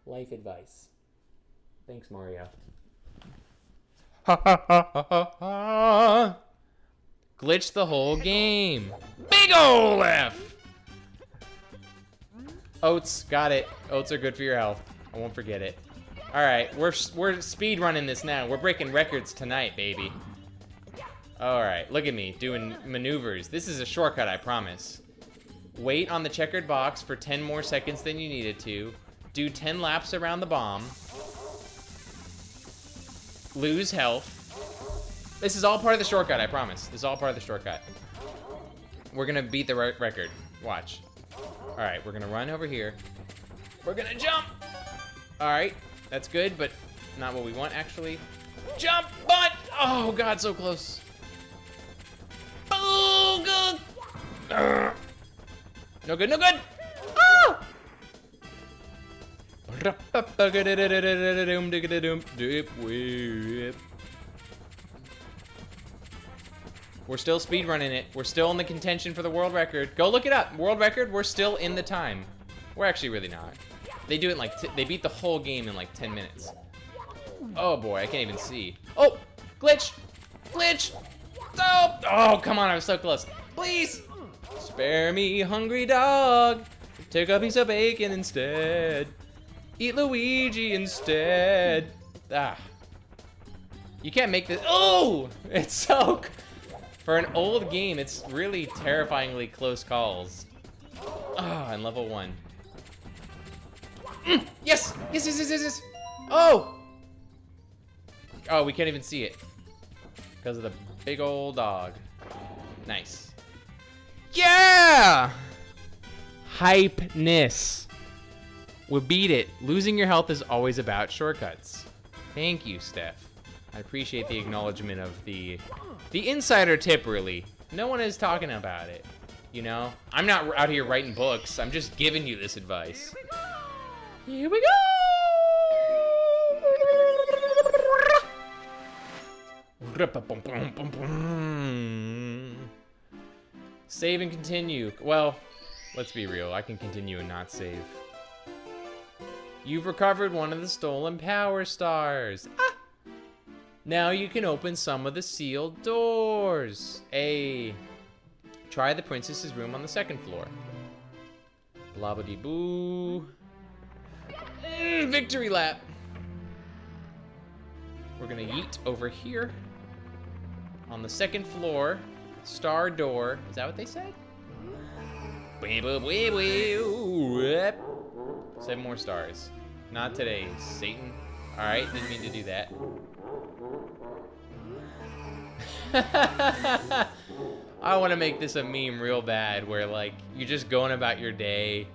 Life advice. Thanks, Mario. Glitch the whole game. Big ol' F! Oats, got it. Oats are good for your health. I won't forget it. All right, we're speed running this now. We're breaking records tonight, baby. All right, look at me doing maneuvers. This is a shortcut, I promise. Wait on the checkered box for 10 more seconds than you needed to. Do 10 laps around the bomb. Lose health. This is all part of the shortcut, I promise. This is all part of the shortcut. We're gonna beat the record. Watch. All right, we're gonna run over here. We're gonna jump. All right, that's good, but not what we want, actually. Jump, but, oh God, so close. Oh, good. No good, no good. Ah! We're still speedrunning it. We're still in the contention for the world record. Go look it up. World record, we're still in the time. We're actually really not. They do it in like, they beat the whole game in like 10 minutes. Oh boy, I can't even see. Oh, glitch, glitch. Oh, oh, come on, I was so close. Please, spare me, hungry dog. Take a piece of bacon instead. Eat Luigi instead. Ah. You can't make this. Oh, it's so, for an old game, it's really terrifyingly close calls. Ah, and level 1. Yes, yes, yes, yes, yes, yes. Oh. Oh, we can't even see it because of the big old dog. Nice. Yeah! Hypeness. We beat it. Losing your health is always about shortcuts. Thank you, Steph. I appreciate the acknowledgement of the insider tip, really. No one is talking about it, you know? I'm not out here writing books. I'm just giving you this advice. Here we go! Save and continue. Well, let's be real. I can continue and not save. You've recovered one of the stolen power stars. Ah! Now you can open some of the sealed doors. Try the princess's room on the 2nd floor. Blah-ba-dee-boo. Victory lap. We're gonna yeet over here. On the 2nd floor, star door. Is that what they said? 7 more stars. Not today, Satan. All right, didn't mean to do that. I want to make this a meme real bad where like you're just going about your day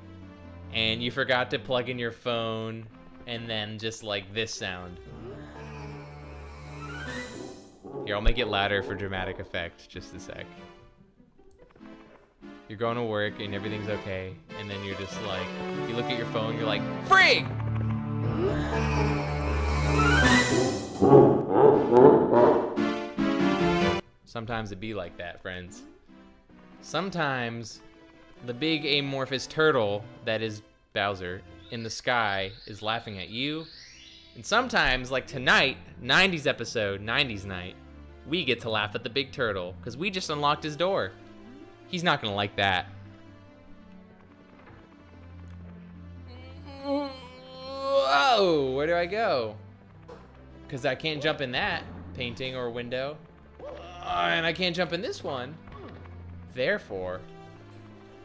and you forgot to plug in your phone and then just like this sound. Here, I'll make it louder for dramatic effect. Just a sec. You're going to work and everything's okay, and then you're just like, you look at your phone, you're like, frig! Sometimes it be like that, friends. Sometimes the big amorphous turtle that is Bowser in the sky is laughing at you. And sometimes, like tonight, 90s episode, 90s night, we get to laugh at the big turtle because we just unlocked his door. He's not gonna like that. Whoa, where do I go? Because I can't jump in that painting or window. And I can't jump in this one. Therefore,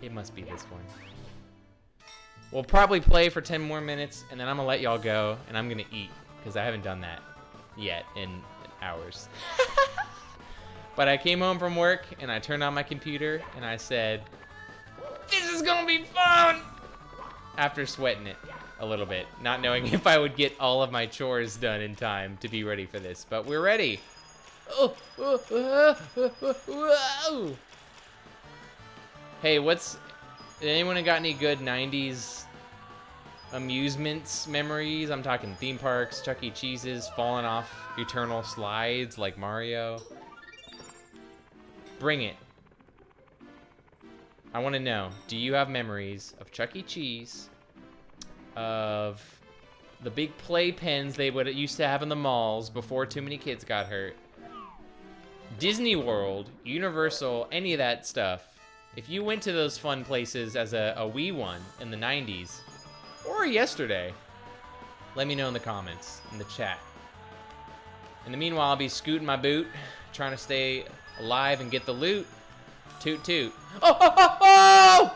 it must be this one. We'll probably play for 10 more minutes, and then I'm gonna let y'all go, and I'm gonna eat, because I haven't done that yet in hours. But I came home from work, and I turned on my computer, and I said, this is gonna be fun! After sweating it a little bit, not knowing if I would get all of my chores done in time to be ready for this, but we're ready. Hey, did anyone got any good 90s amusements memories? I'm talking theme parks, Chuck E. Cheese's, falling off eternal slides like Mario. Bring it. I want to know, do you have memories of Chuck E. Cheese, of the big playpens they used to have in the malls before too many kids got hurt, Disney World, Universal, any of that stuff? If you went to those fun places as a wee one in the 90s, or yesterday, let me know in the comments, in the chat. In the meanwhile, I'll be scooting my boot, trying to stay alive and get the loot. Toot toot. Oh, oh, oh, oh!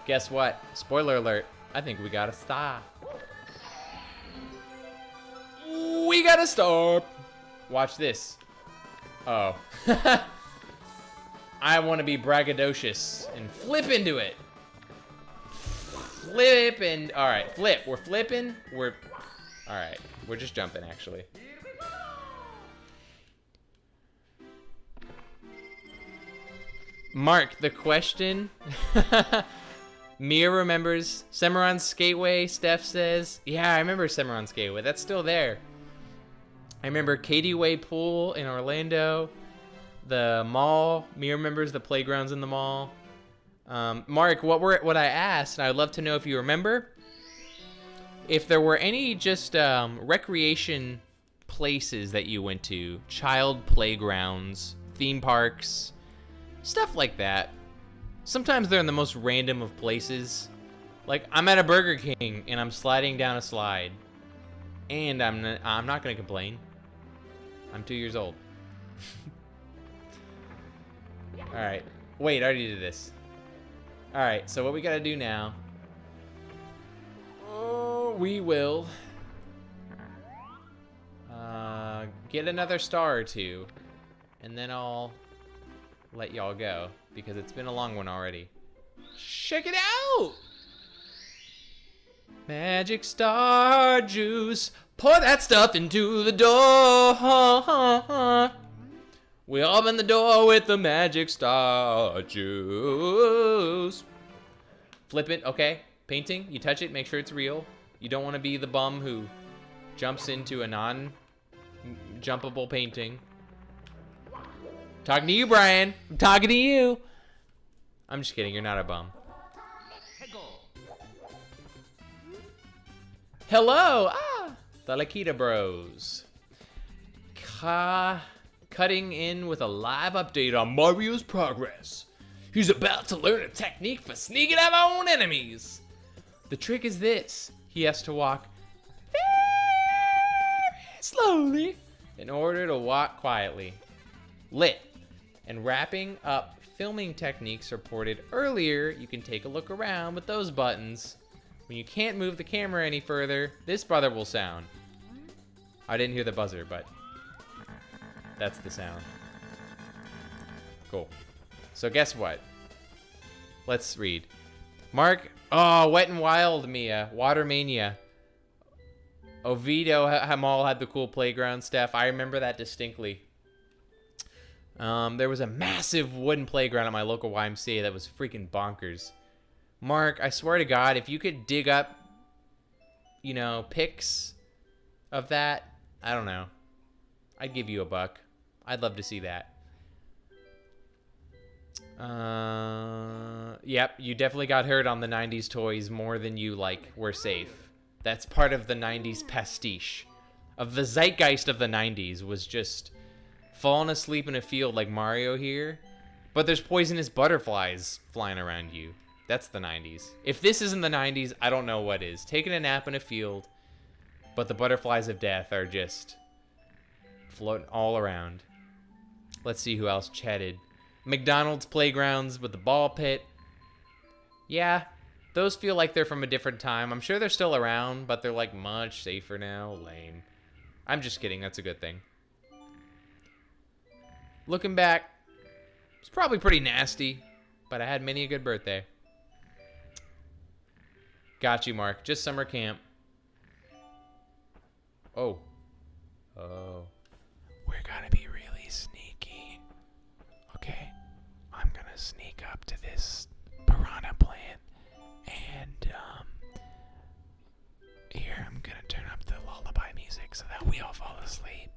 Guess what? Spoiler alert. I think we got a star. We got a star. Watch this. Oh. I want to be braggadocious and flip into it. Flip and... Alright, flip. We're flipping. Alright. We're just jumping, actually. Mark, the question... Mia remembers Cimarron's Skateway, Steph says. Yeah, I remember Cimarron's Skateway. That's still there. I remember Katie Way Pool in Orlando. The mall. Mia remembers the playgrounds in the mall. Mark, what I asked, and I'd love to know if you remember, if there were any just recreation places that you went to, child playgrounds, theme parks, stuff like that. Sometimes they're in the most random of places. Like, I'm at a Burger King and I'm sliding down a slide, and I'm not gonna complain. I'm 2 years old. All right. Wait, I already did this. All right. So what we gotta do now? Oh, we will get another star or two, and then I'll let y'all go because it's been a long one already. Check it out! Magic star juice. Pour that stuff into the door. We open the door with the magic star juice. Flip it, okay. Painting, you touch it, make sure it's real. You don't want to be the bum who jumps into a non-jumpable painting. Talking to you, Brian. I'm talking to you. I'm just kidding, you're not a bum. Hello! The Lakita Bros. Cutting in with a live update on Mario's progress. He's about to learn a technique for sneaking up on enemies. The trick is this. He has to walk very slowly in order to walk quietly. Lit. And wrapping up filming techniques reported earlier, you can take a look around with those buttons. When you can't move the camera any further, this buzzer will sound. I didn't hear the buzzer, but that's the sound. Cool. So guess what? Let's read. Mark, oh, Wet and Wild, Mia. Water Mania. Oviedo Mall had the cool playground stuff. I remember that distinctly. There was a massive wooden playground at my local YMCA that was freaking bonkers. Mark, I swear to God, if you could dig up, you know, pics of that, I don't know. I'd give you $1. I'd love to see that. Yep, you definitely got hurt on the 90s toys more than you, were safe. That's part of the 90s pastiche. Of the zeitgeist of the 90s was just falling asleep in a field like Mario here, but there's poisonous butterflies flying around you. That's the 90s. If this isn't the 90s, I don't know what is. Taking a nap in a field, but the butterflies of death are just floating all around. Let's see who else chatted. McDonald's playgrounds with the ball pit. Yeah, those feel like they're from a different time. I'm sure they're still around, but they're much safer now. Lame. I'm just kidding. That's a good thing. Looking back, it's probably pretty nasty, but I had many a good birthday. Got you, Mark. Just summer camp. Oh. Oh. We're gonna be really sneaky. Okay? I'm gonna sneak up to this piranha plant and, here, I'm gonna turn up the lullaby music so that we all fall asleep.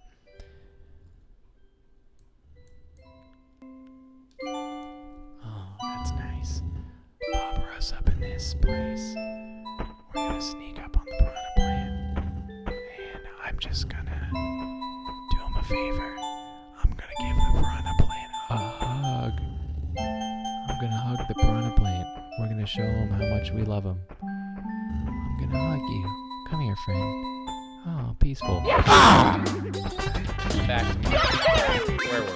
Oh, that's nice. Bobber us up in this place. We're gonna sneak up on the piranha plant, and I'm just gonna do him a favor. I'm gonna give the piranha plant a hug. I'm gonna hug the piranha plant. We're gonna show him how much we love him. I'm gonna hug you. Come here, friend. Oh, all peaceful. Ah! Back to Mario. Where were we?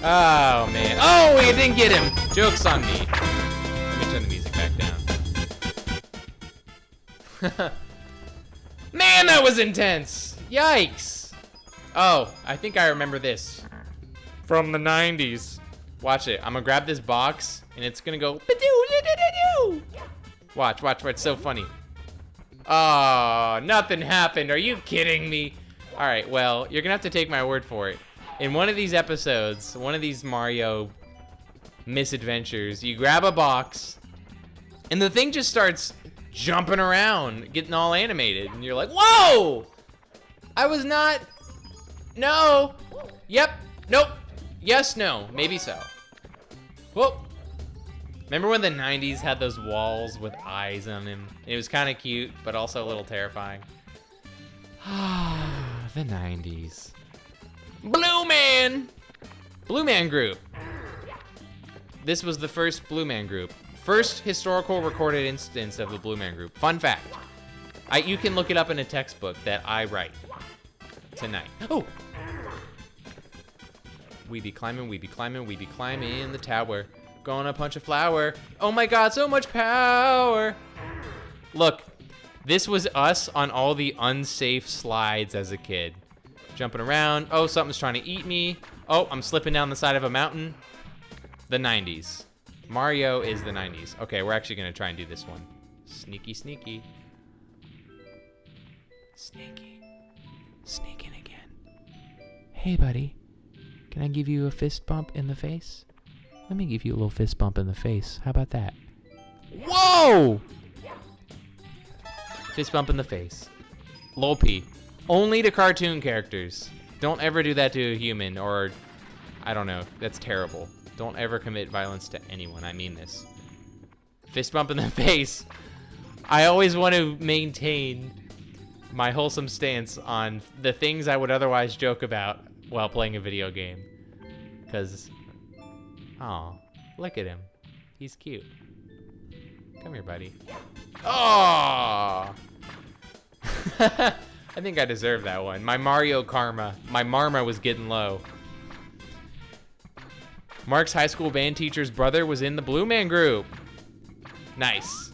Oh, man. Oh, we didn't get him. Joke's on me. Let me turn the music back down. Man, that was intense. Yikes. Oh, I think I remember this. From the 90s. Watch it. I'm gonna grab this box, and it's gonna go... Watch, watch, watch. It's so funny. Oh, nothing happened. Are you kidding me? All right, well, you're gonna have to take my word for it. In one of these episodes, one of these Mario misadventures, you grab a box, and the thing just starts jumping around, getting all animated, and you're like, whoa! I was not... No. Yep. Nope. Yes, no. Maybe so. Whoop. Remember when the 90s had those walls with eyes on them? It was kind of cute, but also a little terrifying. The 90s. Blue Man! Blue Man Group. This was the first Blue Man Group. First historical recorded instance of the Blue Man Group. Fun fact. You can look it up in a textbook that I write tonight. Oh! We be climbing, we be climbing, we be climbing the tower. Gonna punch a flower. Oh my god, so much power! Look, this was us on all the unsafe slides as a kid. Jumping around. Oh, something's trying to eat me. Oh, I'm slipping down the side of a mountain. The 90s. Mario is the 90s. Okay, we're actually gonna try and do this one. Sneaky, sneaky. Sneaky. Sneaking again. Hey, buddy. Can I give you a fist bump in the face? Let me give you a little fist bump in the face. How about that? Whoa! Fist bump in the face. Lol P. Only to cartoon characters. Don't ever do that to a human, or... I don't know. That's terrible. Don't ever commit violence to anyone. I mean this. Fist bump in the face. I always want to maintain my wholesome stance on the things I would otherwise joke about while playing a video game. Because... Aw, look at him. He's cute. Come here, buddy. Oh! I think I deserve that one. My Mario karma. My marma was getting low. Mark's high school band teacher's brother was in the Blue Man Group. Nice.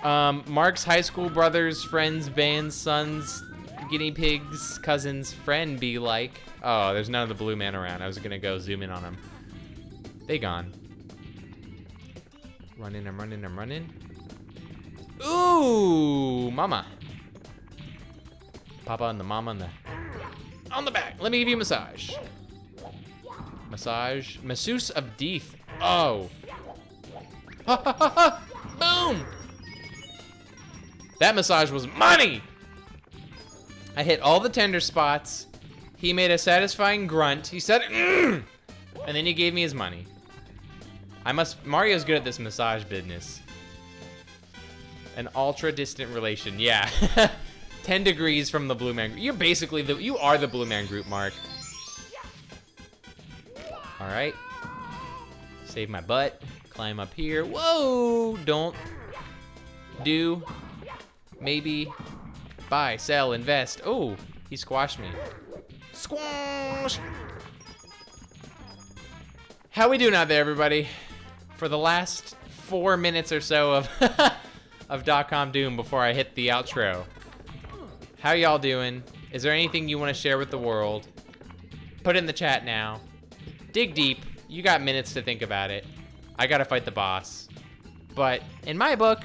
Mark's high school brother's friend's band's son's guinea pig's cousin's friend be like. Oh, there's none of the Blue Man around. I was gonna go zoom in on him. They gone. Running, I'm running, I'm running. Ooh, mama. Papa and the mama and the... On the back. Let me give you a massage. Massage. Masseuse of Death. Oh. Ha ha ha ha. Boom. That massage was money. I hit all the tender spots. He made a satisfying grunt. He said, mm! And then he gave me his money. Mario's good at this massage business. An ultra distant relation. Yeah. 10 degrees from the Blue Man Group. You're basically you are the Blue Man Group, Mark. All right. Save my butt. Climb up here. Whoa! Don't. Do. Maybe. Buy, sell, invest. Oh, he squashed me. Squash! How we doing out there, everybody? For the last 4 minutes or so of of .com Doom before I hit the outro. How y'all doing? Is there anything you want to share with the world? Put it in the chat now. Dig deep. You got minutes to think about it. I gotta fight the boss. But in my book,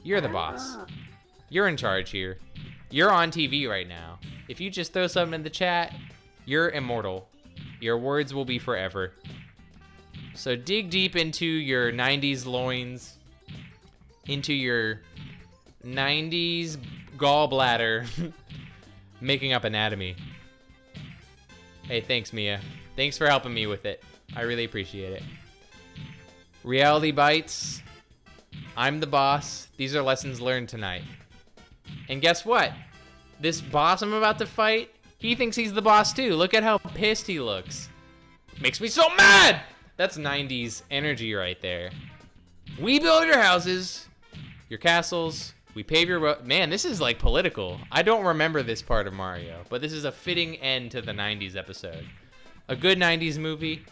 you're the boss. You're in charge here. You're on TV right now. If you just throw something in the chat, you're immortal. Your words will be forever. So dig deep into your 90s loins, into your 90s gallbladder, making up anatomy. Hey, thanks, Mia. Thanks for helping me with it. I really appreciate it. Reality Bites. I'm the boss. These are lessons learned tonight. And guess what? This boss I'm about to fight, he thinks he's the boss too. Look at how pissed he looks. Makes me so mad! That's 90s energy right there. We build your houses, your castles. We pave your road. Man, this is like political. I don't remember this part of Mario, but this is a fitting end to the 90s episode. A good 90s movie.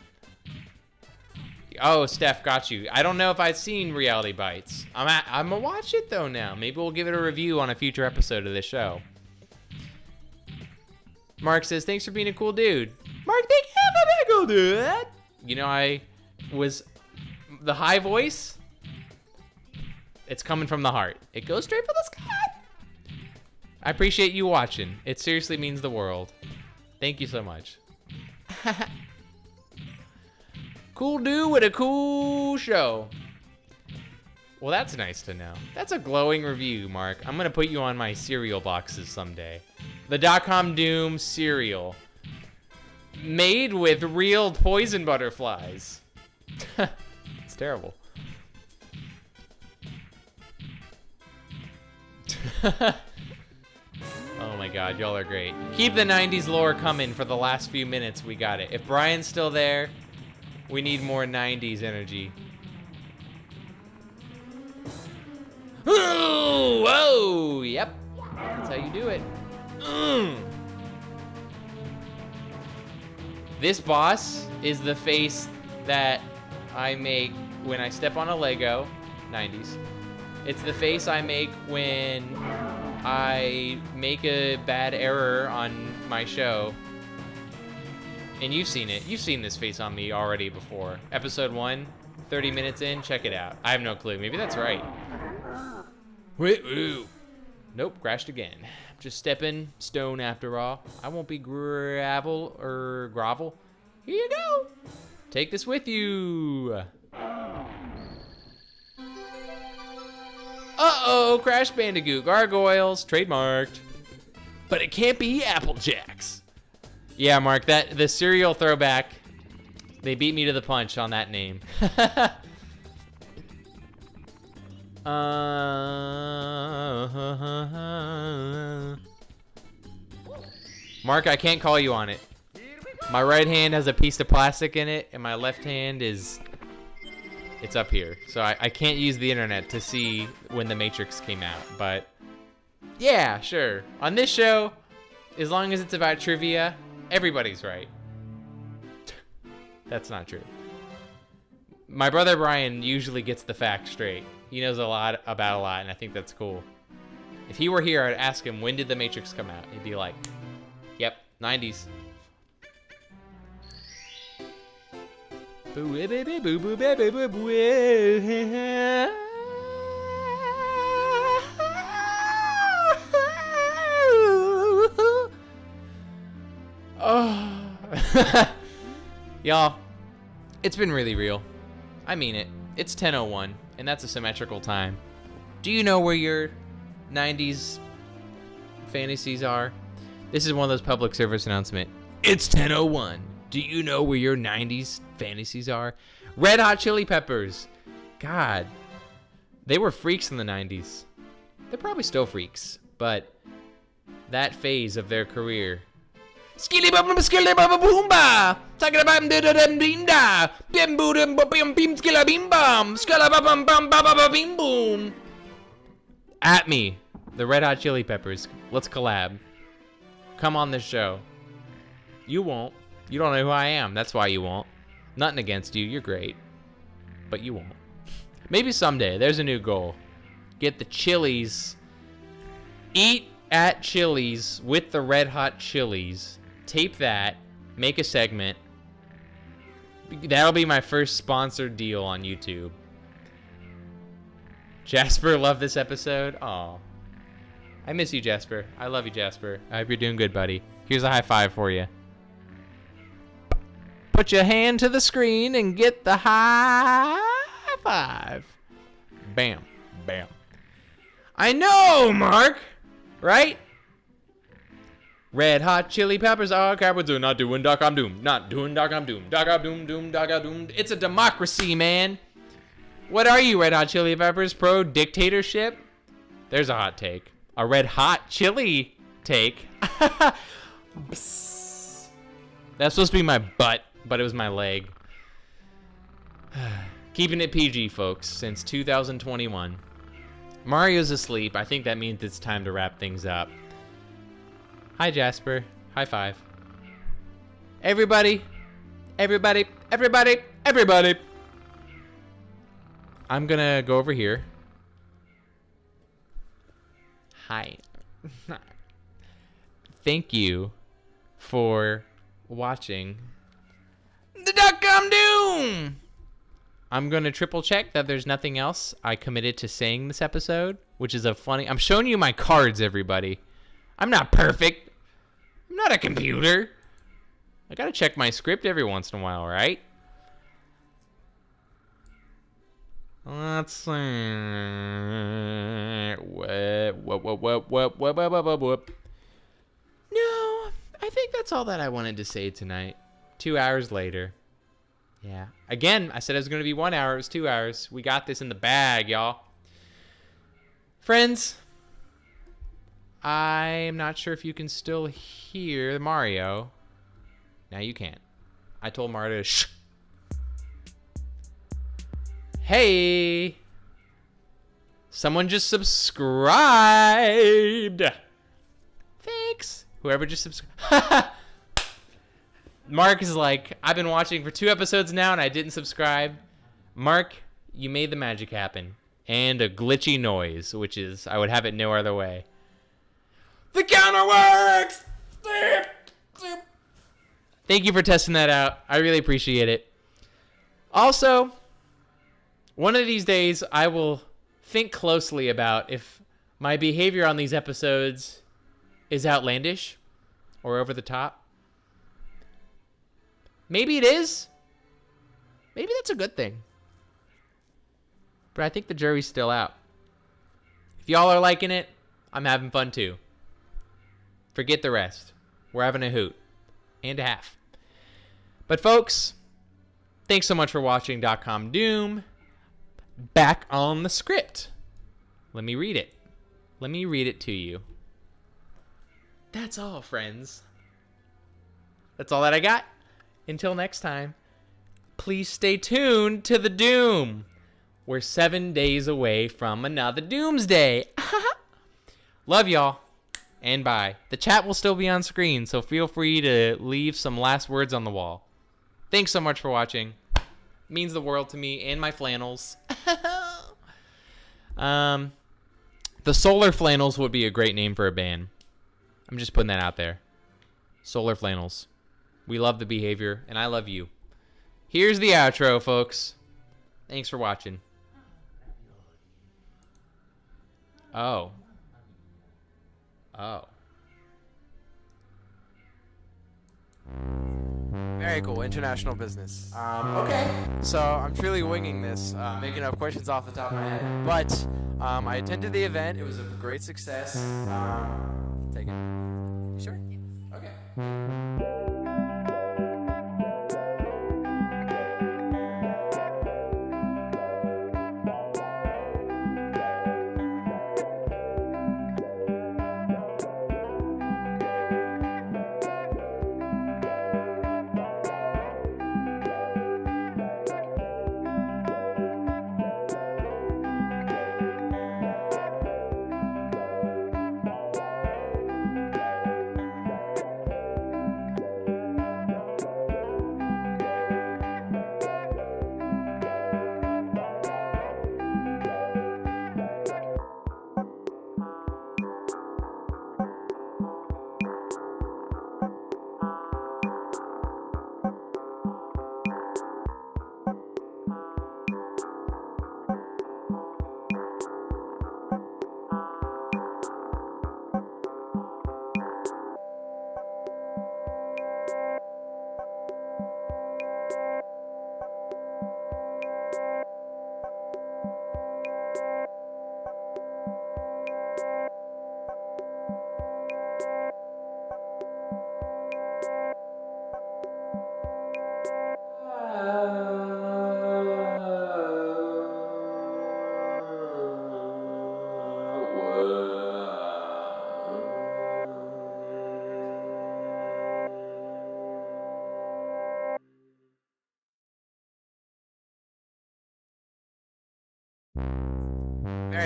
Oh, Steph, got you. I don't know if I've seen Reality Bites. I'm gonna watch it though now. Maybe we'll give it a review on a future episode of this show. Mark says, thanks for being a cool dude. Mark, thank you for being a cool dude. You know, I was the high voice. It's coming from the heart. It goes straight for the sky. I appreciate you watching. It seriously means the world. Thank you so much. Cool dude with a cool show. Well, that's nice to know. That's a glowing review, Mark. I'm gonna put you on my cereal boxes someday. The .com Doom cereal. Made with real poison butterflies. It's terrible. Oh my god, y'all are great. Keep the 90s lore coming for the last few minutes. We got it. If Brian's still there, we need more 90s energy. Ooh, whoa, yep. That's how you do it. This boss is the face that I make when I step on a Lego. 90s. It's the face I make when I make a bad error on my show. And you've seen it. You've seen this face on me already before. Episode 1, 30 minutes in, check it out. I have no clue. Maybe that's right. Wait, ooh. Nope, crashed again. Just stepping stone after all. I won't be gravel or grovel. Here you go. Take this with you. Uh-oh, Crash Bandicoot. Gargoyles, trademarked. But it can't be Apple Jacks. Yeah, Mark, the cereal throwback, they beat me to the punch on that name. Mark, I can't call you on it. My right hand has a piece of plastic in it, and my left hand it's up here. So I can't use the internet to see when The Matrix came out, but yeah, sure. On this show, as long as it's about trivia, everybody's right. That's not true. My brother Brian usually gets the facts straight. He knows a lot about a lot, and I think that's cool. If he were here, I'd ask him, when did The Matrix come out? He'd be like, yep, 90s. Oh. Y'all, it's been really real. I mean it. It's 10:01, and that's a symmetrical time. Do you know where your 90s fantasies are? This is one of those public service announcements. It's 10:01. Do you know where your 90s fantasies are? Red Hot Chili Peppers. God, they were freaks in the 90s. They're probably still freaks, but that phase of their career. Skilly bum skilly bum boomba. Talking about them dinda. Bim boom bim bim skilla bim bum. Skilla bum bum bum bim boom. At me, the Red Hot Chili Peppers. Let's collab. Come on this show. You won't. You don't know who I am. That's why you won't. Nothing against you. You're great. But you won't. Maybe someday. There's a new goal. Get the Chili's. Eat at Chili's with the Red Hot Chilies. Tape that. Make a segment. That'll be my first sponsored deal on YouTube. Jasper loved this episode. Aw. I miss you, Jasper. I love you, Jasper. I hope you're doing good, buddy. Here's a high five for you. Put your hand to the screen and get the high five. Bam. Bam. I know, Mark. Right? Red Hot Chili Peppers are capital. Not doing .com Doom. Not doing .com Doom. .com Doom. Doom. .com Doom. It's a democracy, man. What are you, Red Hot Chili Peppers? Pro dictatorship? There's a hot take. A red hot chili take. That's supposed to be my butt, but it was my leg. Keeping it PG, folks, since 2021. Mario's asleep. I think that means it's time to wrap things up. Hi, Jasper. High five. Everybody. Everybody. Everybody. Everybody. I'm gonna go over here. Hi. Thank you for watching the .com Doom. I'm gonna triple check that there's nothing else I committed to saying this episode, which is a funny. I'm showing you my cards, everybody. I'm not perfect. I'm not a computer. I gotta check my script every once in a while, right? Let's see. Whoop. No, I think that's all that I wanted to say tonight. 2 hours later. Yeah. Again, I said it was going to be 1 hour. It was 2 hours. We got this in the bag, y'all. Friends, I'm not sure if you can still hear Mario. Now you can. I told Mario to shh. Hey, someone just subscribed. Thanks. Whoever just subscribed. Mark is like, I've been watching for 2 episodes now and I didn't subscribe. Mark, you made the magic happen. And a glitchy noise, which is, I would have it no other way. The counter works! Thank you for testing that out. I really appreciate it. Also, one of these days, I will think closely about if my behavior on these episodes is outlandish or over the top. Maybe it is. Maybe that's a good thing. But I think the jury's still out. If y'all are liking it, I'm having fun too. Forget the rest. We're having a hoot. And a half. But folks, thanks so much for watching .com Doom. Back on the script. Let me read it. Let me read it to you. That's all, friends. That's all that I got. Until next time, please stay tuned to the Doom. We're 7 days away from another Doomsday. Love y'all. And bye. The chat will still be on screen, so feel free to leave some last words on the wall. Thanks so much for watching. Means the world to me and my flannels. The Solar Flannels would be a great name for a band. I'm just putting that out there. Solar Flannels. We love the behavior, and I love you. Here's the outro, folks. Thanks for watching. Oh. Very cool, international business. Okay, so I'm truly winging this, making up questions off the top of my head. But I attended the event. It was a great success. Take it. You sure? Okay.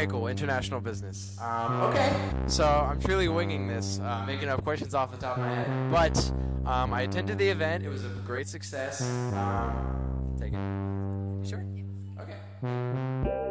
Okay, cool. International business. Okay. So I'm truly winging this, making up questions off the top of my head. But I attended the event. It was a great success. Take it. You sure? Okay.